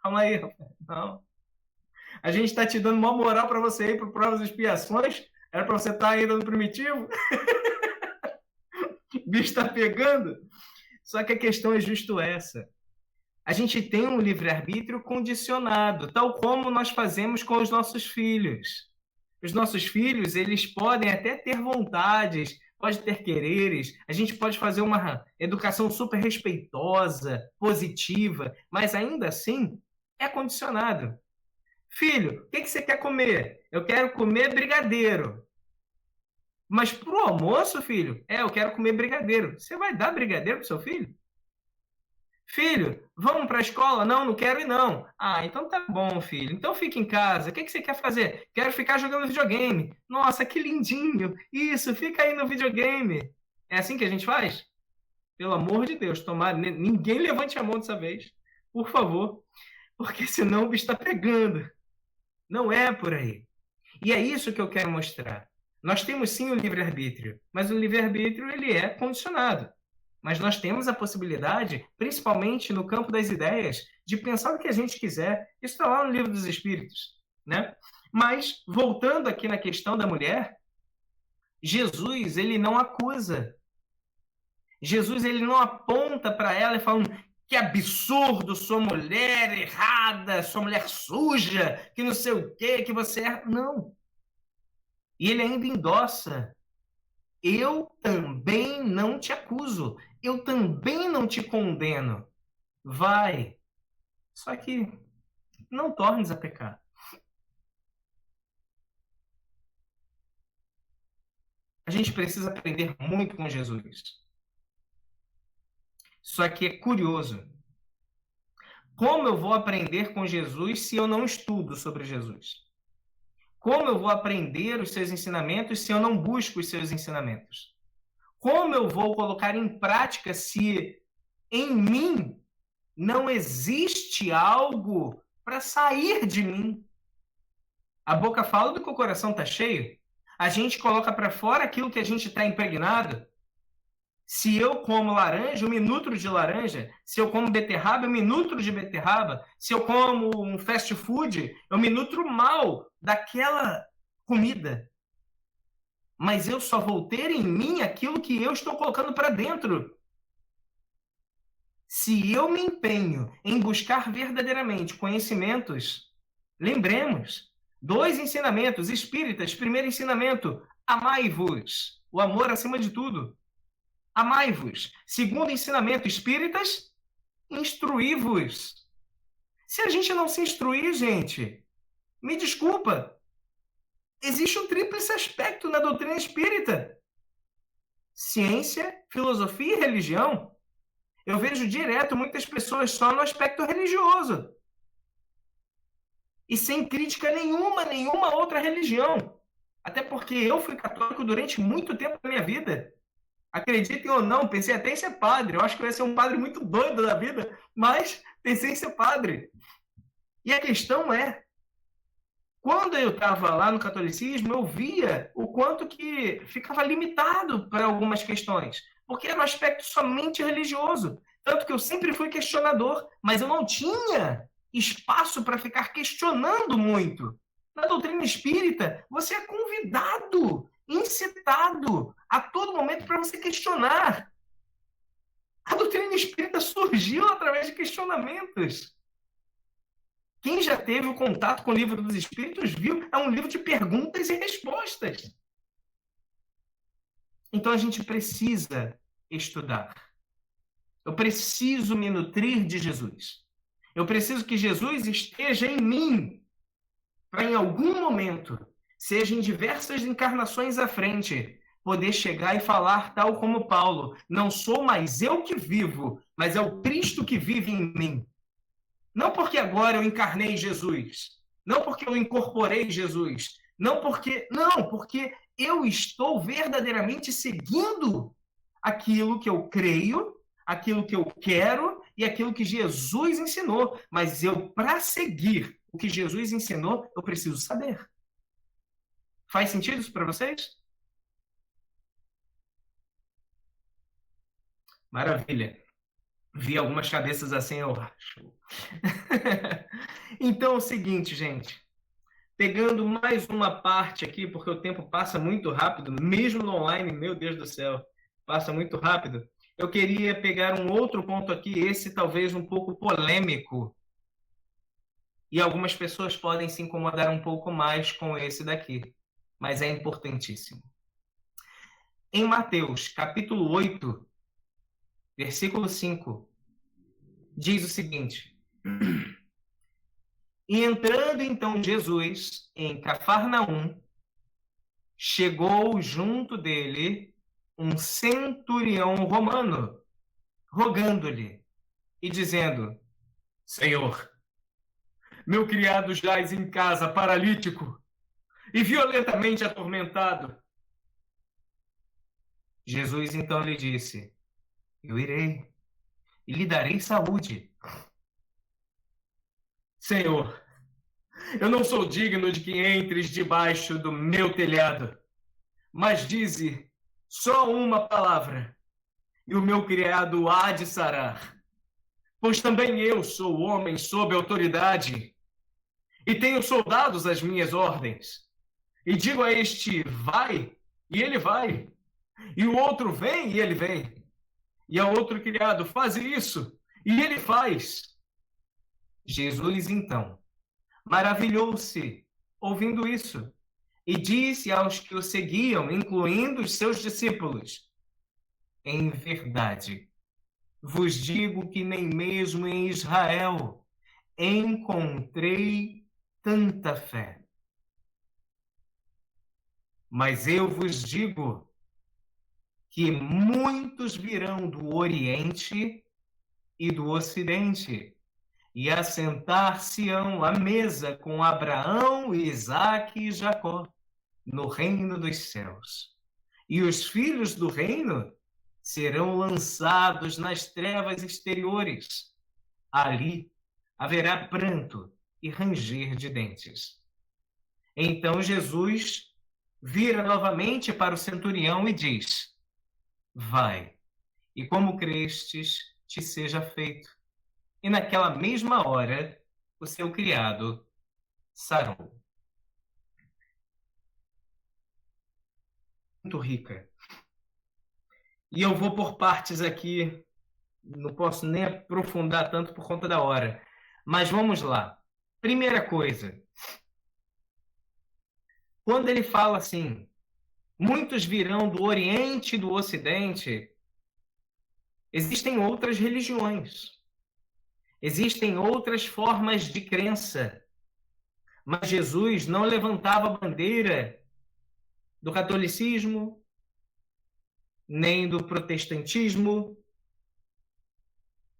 calma aí, não. A gente está te dando uma moral para você ir para provas e expiações, era para você estar ainda no primitivo? O bicho está pegando. Só que a questão é justo essa. A gente tem um livre-arbítrio condicionado, tal como nós fazemos com os nossos filhos. Os nossos filhos, eles podem até ter vontades, podem ter quereres, a gente pode fazer uma educação super respeitosa, positiva, mas ainda assim é condicionado. Filho, o que você quer comer? Eu quero comer brigadeiro. Mas pro almoço, filho, eu quero comer brigadeiro. Você vai dar brigadeiro pro seu filho? Filho, vamos para a escola? Não, não quero ir não. Ah, então tá bom, filho. Então fica em casa. O que você quer fazer? Quero ficar jogando videogame. Nossa, que lindinho. Isso, fica aí no videogame. É assim que a gente faz? Pelo amor de Deus, tomara, ninguém levante a mão dessa vez. Por favor. Porque senão o bicho está pegando. Não é por aí. E é isso que eu quero mostrar. Nós temos sim o livre-arbítrio, mas o livre-arbítrio ele é condicionado. Mas nós temos a possibilidade, principalmente no campo das ideias, de pensar o que a gente quiser. Isso está lá no Livro dos Espíritos, né? Mas, voltando aqui na questão da mulher, Jesus, ele não acusa. Jesus, ele não aponta para ela e fala, que absurdo, sua mulher errada, sua mulher suja, que não sei o quê, que você é... Não. E ele ainda endossa. Eu também não te acuso. Eu também não te condeno. Vai. Só que não tornes a pecar. A gente precisa aprender muito com Jesus. Só que é curioso. Como eu vou aprender com Jesus se eu não estudo sobre Jesus? Como eu vou aprender os seus ensinamentos se eu não busco os seus ensinamentos? Como eu vou colocar em prática se em mim não existe algo para sair de mim? A boca fala do que o coração está cheio. A gente coloca para fora aquilo que a gente está impregnado. Se eu como laranja, eu me nutro de laranja. Se eu como beterraba, eu me nutro de beterraba. Se eu como um fast food, eu me nutro mal daquela comida. Mas eu só vou ter em mim aquilo que eu estou colocando para dentro. Se eu me empenho em buscar verdadeiramente conhecimentos, lembremos, 2 ensinamentos espíritas. Primeiro ensinamento, amai-vos. O amor acima de tudo. Amai-vos. Segundo ensinamento, espíritas, instruí-vos. Se a gente não se instruir, gente, me desculpa, existe um tríplice aspecto na doutrina espírita: ciência, filosofia e religião. Eu vejo direto muitas pessoas só no aspecto religioso e sem crítica nenhuma outra religião. Até porque eu fui católico durante muito tempo da minha vida. Acreditem ou não, pensei até em ser padre. Eu acho que eu ia ser um padre muito doido da vida, mas pensei em ser padre. E a questão é, quando eu estava lá no catolicismo, eu via o quanto que ficava limitado para algumas questões, porque era um aspecto somente religioso. Tanto que eu sempre fui questionador, mas eu não tinha espaço para ficar questionando muito. Na doutrina espírita, você é convidado, incitado a todo momento para você questionar. A doutrina espírita surgiu através de questionamentos. Quem já teve o contato com o Livro dos Espíritos viu, é um livro de perguntas e respostas. Então a gente precisa estudar. Eu preciso me nutrir de Jesus. Eu preciso que Jesus esteja em mim, para em algum momento, seja em diversas encarnações à frente, poder chegar e falar tal como Paulo: não sou mais eu que vivo, mas é o Cristo que vive em mim. Não porque agora eu encarnei Jesus, não porque eu incorporei Jesus, porque eu estou verdadeiramente seguindo aquilo que eu creio, aquilo que eu quero e aquilo que Jesus ensinou. Mas para seguir o que Jesus ensinou, eu preciso saber. Faz sentido isso para vocês? Maravilha. Vi algumas cabeças assim, eu acho. Então é o seguinte, gente. Pegando mais uma parte aqui, porque o tempo passa muito rápido, mesmo no online, meu Deus do céu, passa muito rápido. Eu queria pegar um outro ponto aqui, esse talvez um pouco polêmico. E algumas pessoas podem se incomodar um pouco mais com esse daqui, mas é importantíssimo. Em Mateus, capítulo 8, versículo 5, diz o seguinte: e entrando então Jesus em Cafarnaum, chegou junto dele um centurião romano, rogando-lhe e dizendo: Senhor, meu criado jaz em casa paralítico e violentamente atormentado. Jesus então lhe disse: eu irei e lhe darei saúde. Senhor, eu não sou digno de que entres debaixo do meu telhado, mas dize só uma palavra, e o meu criado há de sarar. Pois também eu sou homem sob autoridade, e tenho soldados às minhas ordens. E digo a este, vai, e ele vai. E o outro, vem, e ele vem. E ao outro criado, faz isso, e ele faz. Jesus, então, maravilhou-se ouvindo isso, e disse aos que o seguiam, incluindo os seus discípulos: em verdade, vos digo que nem mesmo em Israel encontrei tanta fé. Mas eu vos digo que muitos virão do Oriente e do Ocidente e assentar-se-ão à mesa com Abraão, Isaque e Jacó, no reino dos céus. E os filhos do reino serão lançados nas trevas exteriores. Ali haverá pranto e ranger de dentes. Então Jesus vira novamente para o centurião e diz: vai, e como crestes, te seja feito. E naquela mesma hora, o seu criado sarou. Muito rica. E eu vou por partes aqui, não posso nem aprofundar tanto por conta da hora. Mas vamos lá. Primeira coisa, quando ele fala assim, muitos virão do Oriente e do Ocidente, existem outras religiões, existem outras formas de crença, mas Jesus não levantava a bandeira do catolicismo, nem do protestantismo,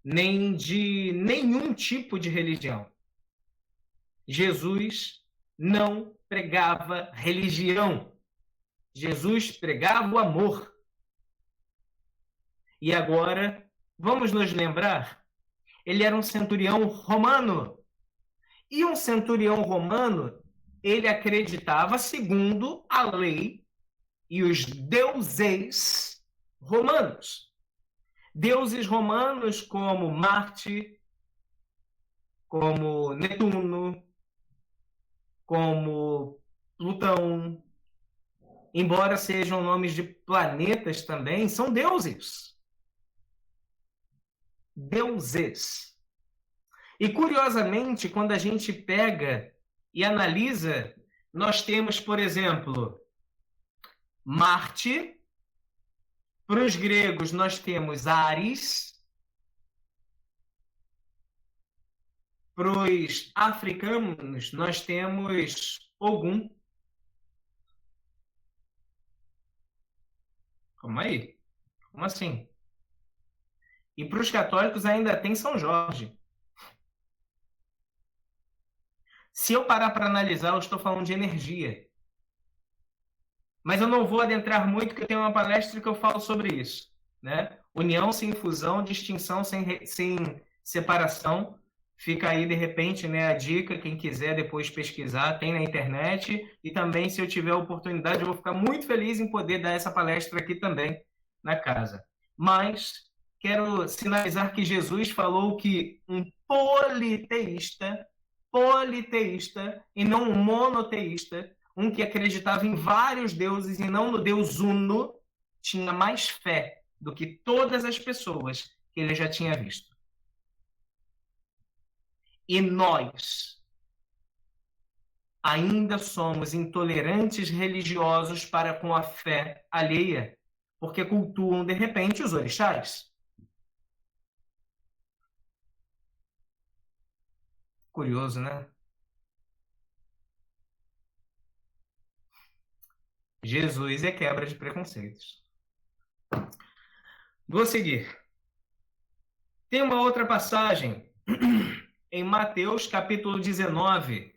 nem de nenhum tipo de religião. Jesus não pregava religião. Jesus pregava o amor. E agora, vamos nos lembrar, ele era um centurião romano. E um centurião romano, ele acreditava segundo a lei e os deuses romanos. Deuses romanos como Marte, como Netuno, como Plutão, embora sejam nomes de planetas também, são deuses. Deuses. E curiosamente, quando a gente pega e analisa, nós temos, por exemplo, Marte. Para os gregos, nós temos Ares. Para os africanos, nós temos Ogum. Como aí? Como assim? E para os católicos ainda tem São Jorge. Se eu parar para analisar, eu estou falando de energia. Mas eu não vou adentrar muito, porque eu tenho uma palestra que eu falo sobre isso, né? União sem fusão, distinção sem separação. Fica aí, de repente, né, a dica, quem quiser depois pesquisar, tem na internet. E também, se eu tiver a oportunidade, eu vou ficar muito feliz em poder dar essa palestra aqui também na casa. Mas quero sinalizar que Jesus falou que um politeísta e não um monoteísta, um que acreditava em vários deuses e não no Deus uno, tinha mais fé do que todas as pessoas que ele já tinha visto. E nós ainda somos intolerantes religiosos para com a fé alheia, porque cultuam, de repente, os orixás. Curioso, né? Jesus é quebra de preconceitos. Vou seguir. Tem uma outra passagem em Mateus capítulo 19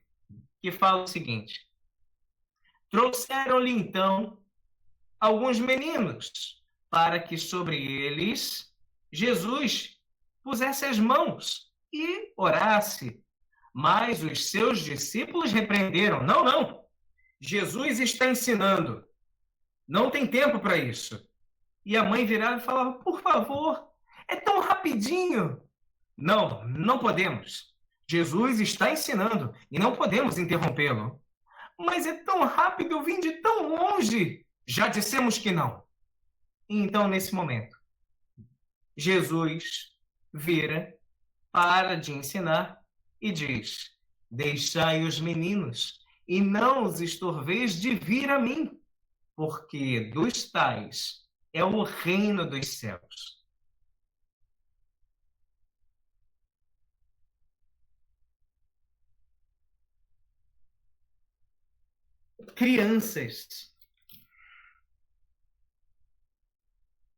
que fala o seguinte: trouxeram-lhe então alguns meninos para que sobre eles Jesus pusesse as mãos e orasse. Mas os seus discípulos repreenderam: não, não, Jesus está ensinando, não tem tempo para isso. E a mãe virava e falava: por favor, é tão rapidinho. Não, não podemos. Jesus está ensinando e não podemos interrompê-lo. Mas é tão rápido, eu vim de tão longe. Já dissemos que não. E então, nesse momento, Jesus vira, para de ensinar e diz: deixai os meninos e não os estorveis de vir a mim, porque dos tais é o reino dos céus. Crianças.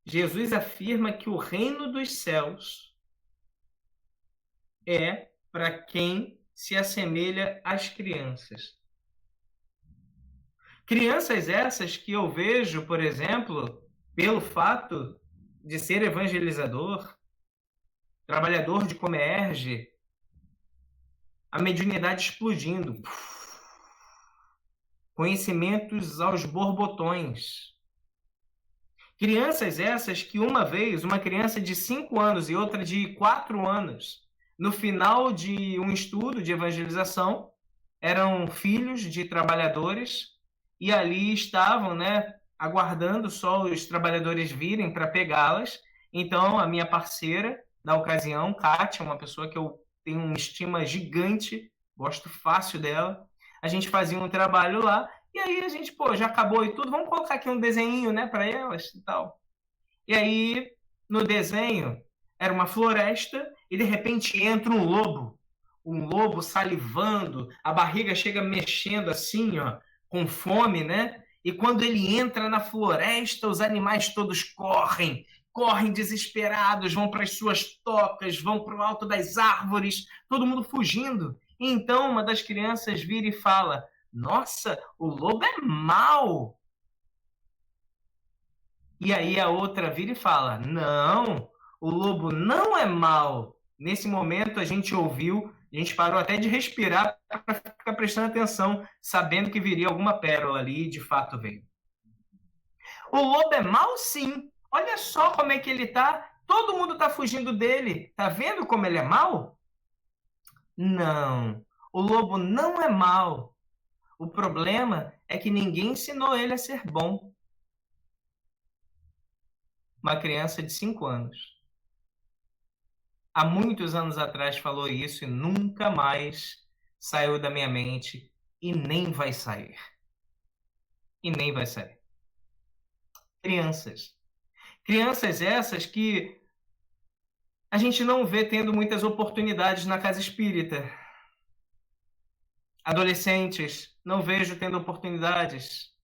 Jesus afirma que o reino dos céus é para quem se assemelha às crianças. Crianças essas que eu vejo, por exemplo, pelo fato de ser evangelizador, trabalhador de Comerge, a mediunidade explodindo, conhecimentos aos borbotões. Crianças essas que uma vez, uma criança de 5 anos e outra de 4 anos, no final de um estudo de evangelização, eram filhos de trabalhadores e ali estavam, né, aguardando só os trabalhadores virem para pegá-las. Então, a minha parceira da ocasião, Kátia, uma pessoa que eu tenho uma estima gigante, gosto fácil dela, a gente fazia um trabalho lá. E aí a gente, já acabou e tudo, vamos colocar aqui um desenho, né, para elas e tal. E aí, no desenho, era uma floresta e de repente entra um lobo salivando, a barriga chega mexendo assim, ó, com fome, né? E quando ele entra na floresta, os animais todos correm desesperados, vão para as suas tocas, vão para o alto das árvores, todo mundo fugindo. E então uma das crianças vira e fala: nossa, o lobo é mau. E aí a outra vira e fala: não, o lobo não é mau. Nesse momento a gente ouviu, a gente parou até de respirar para ficar prestando atenção, sabendo que viria alguma pérola ali e de fato veio. O lobo é mau, sim. Olha só como é que ele tá. Todo mundo tá fugindo dele. Tá vendo como ele é mau? Não, o lobo não é mau. O problema é que ninguém ensinou ele a ser bom. Uma criança de 5 anos. Há muitos anos atrás falou isso e nunca mais saiu da minha mente e nem vai sair. E nem vai sair. Crianças. Crianças essas que a gente não vê tendo muitas oportunidades na casa espírita. Adolescentes, não vejo tendo oportunidades.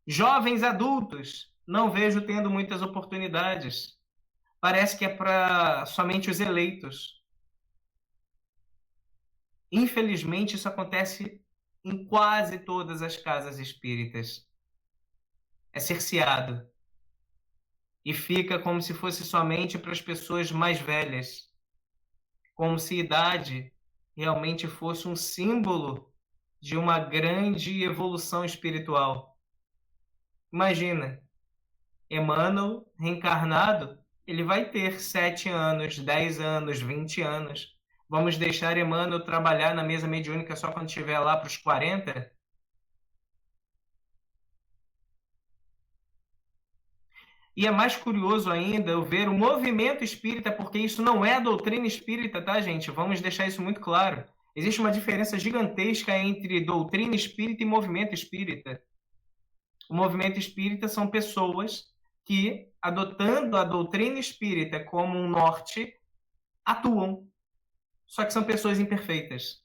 Jovens adultos, não vejo tendo muitas oportunidades. Parece que é para somente os eleitos. Infelizmente, isso acontece em quase todas as casas espíritas. É cerceado. E fica como se fosse somente para as pessoas mais velhas. Como se idade realmente fosse um símbolo de uma grande evolução espiritual. Imagina, Emmanuel, reencarnado, ele vai ter 7 anos, 10 anos, 20 anos. Vamos deixar Emmanuel trabalhar na mesa mediúnica só quando estiver lá para os 40? E é mais curioso ainda eu ver o movimento espírita, porque isso não é a doutrina espírita, tá, gente? Vamos deixar isso muito claro. Existe uma diferença gigantesca entre doutrina espírita e movimento espírita. O movimento espírita são pessoas que, adotando a doutrina espírita como um norte, atuam. Só que são pessoas imperfeitas.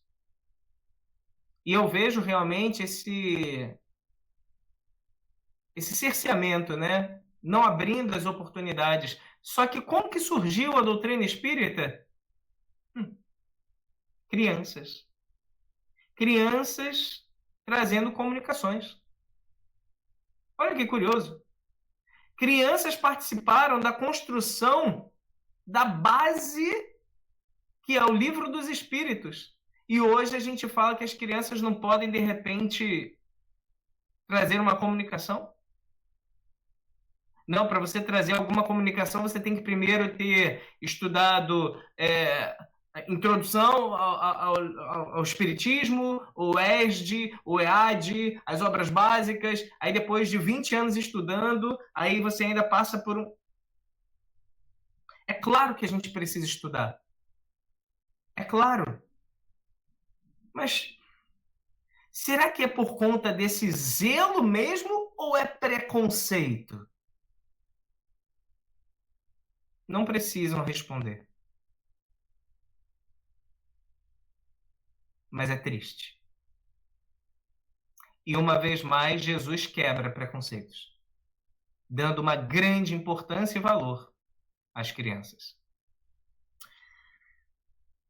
E eu vejo realmente esse cerceamento, né? Não abrindo as oportunidades. Só que como que surgiu a doutrina espírita? Crianças. Crianças trazendo comunicações. Olha que curioso. Crianças participaram da construção da base que é o Livro dos Espíritos. E hoje a gente fala que as crianças não podem, de repente, trazer uma comunicação. Não, para você trazer alguma comunicação, você tem que primeiro ter estudado introdução ao Espiritismo, o ESD, o EAD, as obras básicas. Aí depois de 20 anos estudando, aí você ainda passa por um... É claro que a gente precisa estudar. É claro. Mas será que é por conta desse zelo mesmo ou é preconceito? Não precisam responder. Mas é triste. E uma vez mais, Jesus quebra preconceitos, dando uma grande importância e valor às crianças.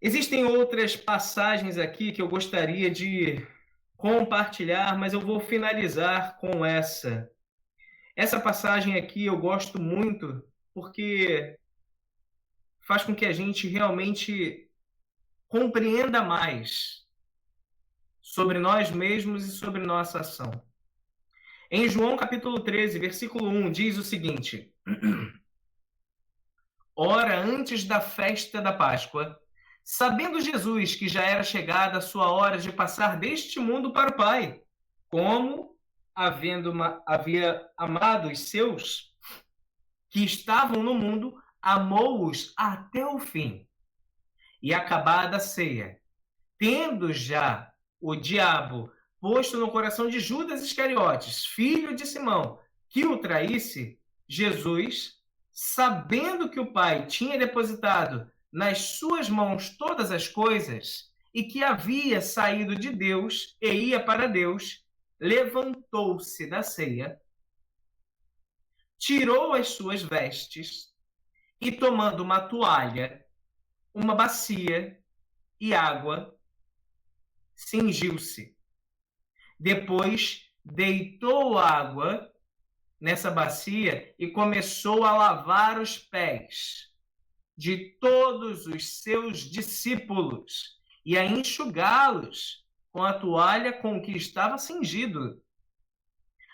Existem outras passagens aqui que eu gostaria de compartilhar, mas eu vou finalizar com essa. Essa passagem aqui eu gosto muito porque faz com que a gente realmente compreenda mais sobre nós mesmos e sobre nossa ação. Em João capítulo 13, versículo 1, diz o seguinte: Ora, antes da festa da Páscoa, sabendo Jesus que já era chegada a sua hora de passar deste mundo para o Pai, como, havia amado os seus que estavam no mundo, amou-os até o fim. E acabada a ceia, tendo já o diabo posto no coração de Judas Iscariotes, filho de Simão, que o traísse, Jesus, sabendo que o Pai tinha depositado nas suas mãos todas as coisas e que havia saído de Deus e ia para Deus, levantou-se da ceia, tirou as suas vestes e, tomando uma toalha, uma bacia e água, cingiu-se. Depois, deitou água nessa bacia e começou a lavar os pés de todos os seus discípulos e a enxugá-los com a toalha com que estava cingido.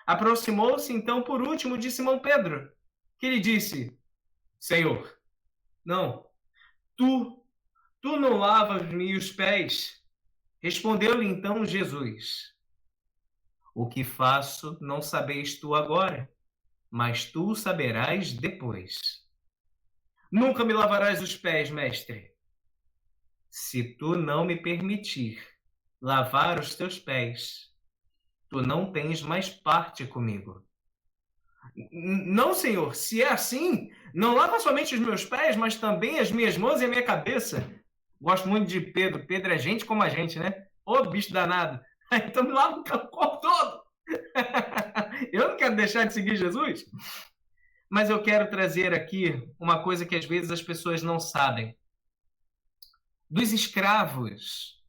Aproximou-se então por último de Simão Pedro, que lhe disse: Senhor, não, tu não lavas-me os pés. Respondeu-lhe então Jesus: O que faço não sabeis tu agora, mas tu saberás depois. Nunca me lavarás os pés, mestre. Se tu não me permitir lavar os teus pés, tu não tens mais parte comigo. Não, Senhor, se é assim, não lava somente os meus pés, mas também as minhas mãos e a minha cabeça. Gosto muito de Pedro. Pedro é gente como a gente, né? Ô, bicho danado. Então me lava o corpo todo. Eu não quero deixar de seguir Jesus. Mas eu quero trazer aqui uma coisa que às vezes as pessoas não sabem. Dos escravos,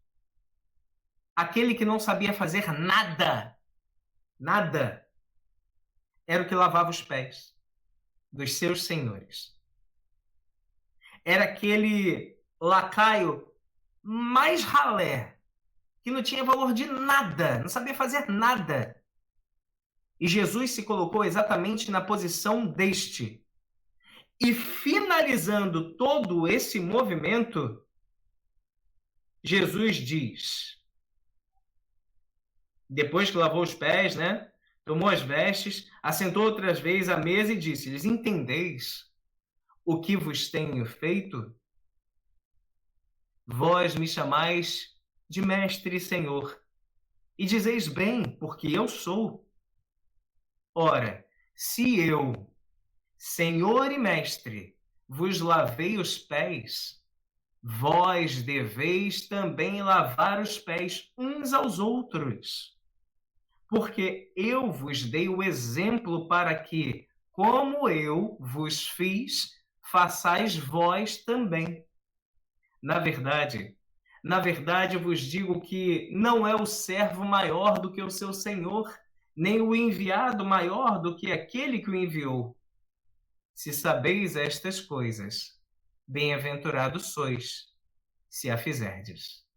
aquele que não sabia fazer nada, era o que lavava os pés dos seus senhores. Era aquele lacaio mais ralé, que não tinha valor de nada, não sabia fazer nada. E Jesus se colocou exatamente na posição deste. E finalizando todo esse movimento, Jesus diz, depois que lavou os pés, né? Tomou as vestes, assentou outras vezes à mesa e disse-lhes: Entendeis o que vos tenho feito? Vós me chamais de mestre e senhor, e dizeis bem, porque eu sou. Ora, se eu, senhor e mestre, vos lavei os pés, vós deveis também lavar os pés uns aos outros. Porque eu vos dei o exemplo para que, como eu vos fiz, façais vós também. Na verdade, eu vos digo que não é o servo maior do que o seu senhor, nem o enviado maior do que aquele que o enviou. Se sabeis estas coisas, bem-aventurados sois, se a fizerdes.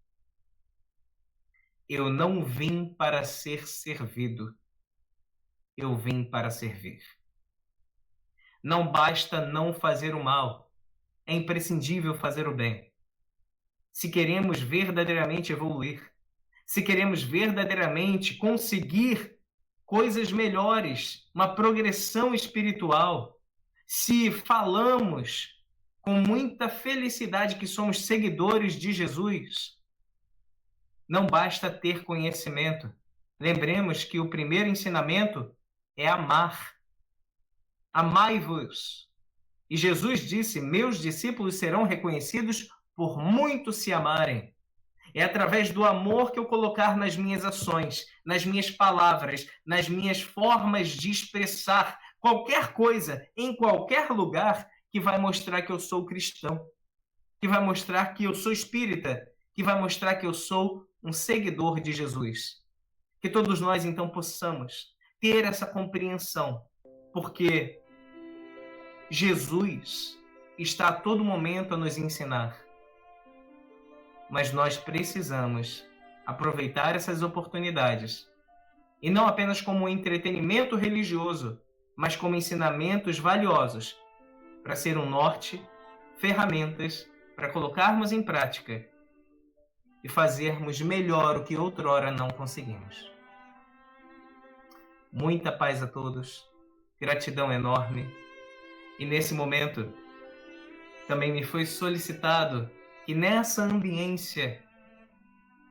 Eu não vim para ser servido, eu vim para servir. Não basta não fazer o mal, é imprescindível fazer o bem. Se queremos verdadeiramente evoluir, se queremos verdadeiramente conseguir coisas melhores, uma progressão espiritual, se falamos com muita felicidade que somos seguidores de Jesus, não basta ter conhecimento. Lembremos que o primeiro ensinamento é amar. Amai-vos. E Jesus disse: meus discípulos serão reconhecidos por muito se amarem. É através do amor que eu colocar nas minhas ações, nas minhas palavras, nas minhas formas de expressar qualquer coisa, em qualquer lugar, que vai mostrar que eu sou cristão, que vai mostrar que eu sou espírita, que vai mostrar que eu sou um seguidor de Jesus. Que todos nós, então, possamos ter essa compreensão, porque Jesus está a todo momento a nos ensinar. Mas nós precisamos aproveitar essas oportunidades, e não apenas como um entretenimento religioso, mas como ensinamentos valiosos, para ser um norte, ferramentas para colocarmos em prática e fazermos melhor o que outrora não conseguimos. Muita paz a todos, gratidão enorme. E nesse momento, também me foi solicitado que nessa ambiência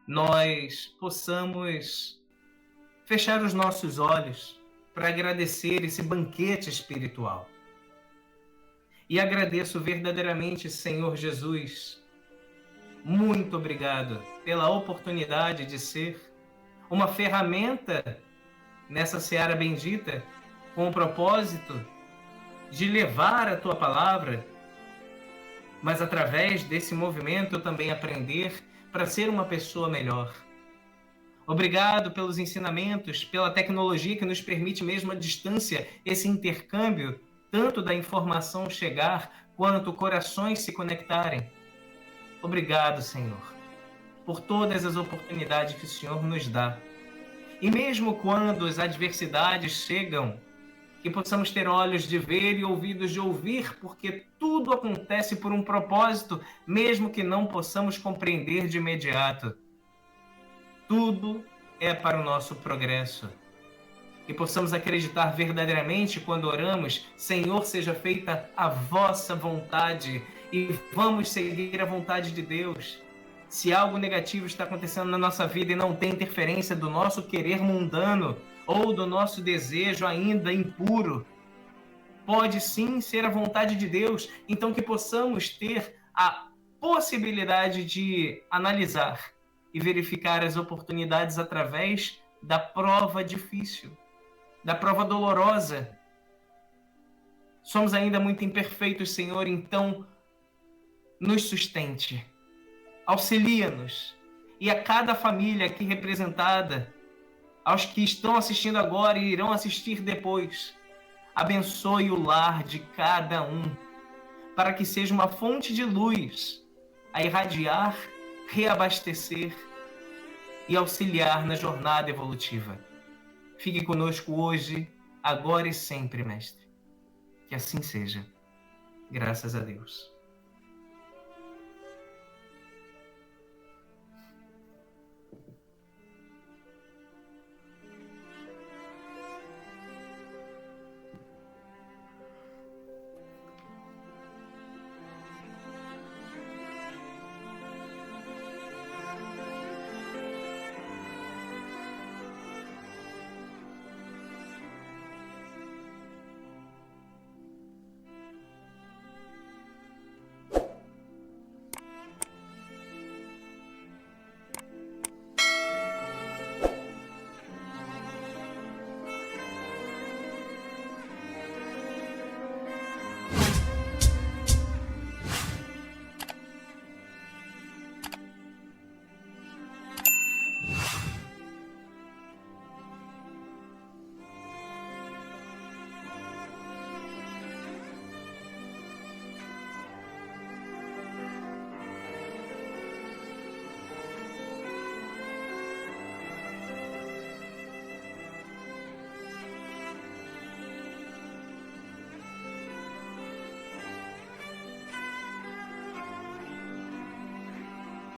nós possamos fechar os nossos olhos para agradecer esse banquete espiritual. E agradeço verdadeiramente, Senhor Jesus, muito obrigado pela oportunidade de ser uma ferramenta nessa seara bendita, com o propósito de levar a Tua palavra, mas através desse movimento eu também aprender para ser uma pessoa melhor. Obrigado pelos ensinamentos, pela tecnologia que nos permite mesmo à distância esse intercâmbio, tanto da informação chegar, quanto corações se conectarem. Obrigado, Senhor, por todas as oportunidades que o Senhor nos dá. E mesmo quando as adversidades chegam, que possamos ter olhos de ver e ouvidos de ouvir, porque tudo acontece por um propósito, mesmo que não possamos compreender de imediato. Tudo é para o nosso progresso. Que possamos acreditar verdadeiramente quando oramos, Senhor, seja feita a vossa vontade, e vamos seguir a vontade de Deus. Se algo negativo está acontecendo na nossa vida e não tem interferência do nosso querer mundano ou do nosso desejo ainda impuro, pode sim ser a vontade de Deus. Então que possamos ter a possibilidade de analisar e verificar as oportunidades através da prova difícil, da prova dolorosa. Somos ainda muito imperfeitos, Senhor, então nos sustente. Auxilia-nos, e a cada família aqui representada, aos que estão assistindo agora e irão assistir depois, abençoe o lar de cada um, para que seja uma fonte de luz a irradiar, reabastecer e auxiliar na jornada evolutiva. Fique conosco hoje, agora e sempre, Mestre. Que assim seja. Graças a Deus.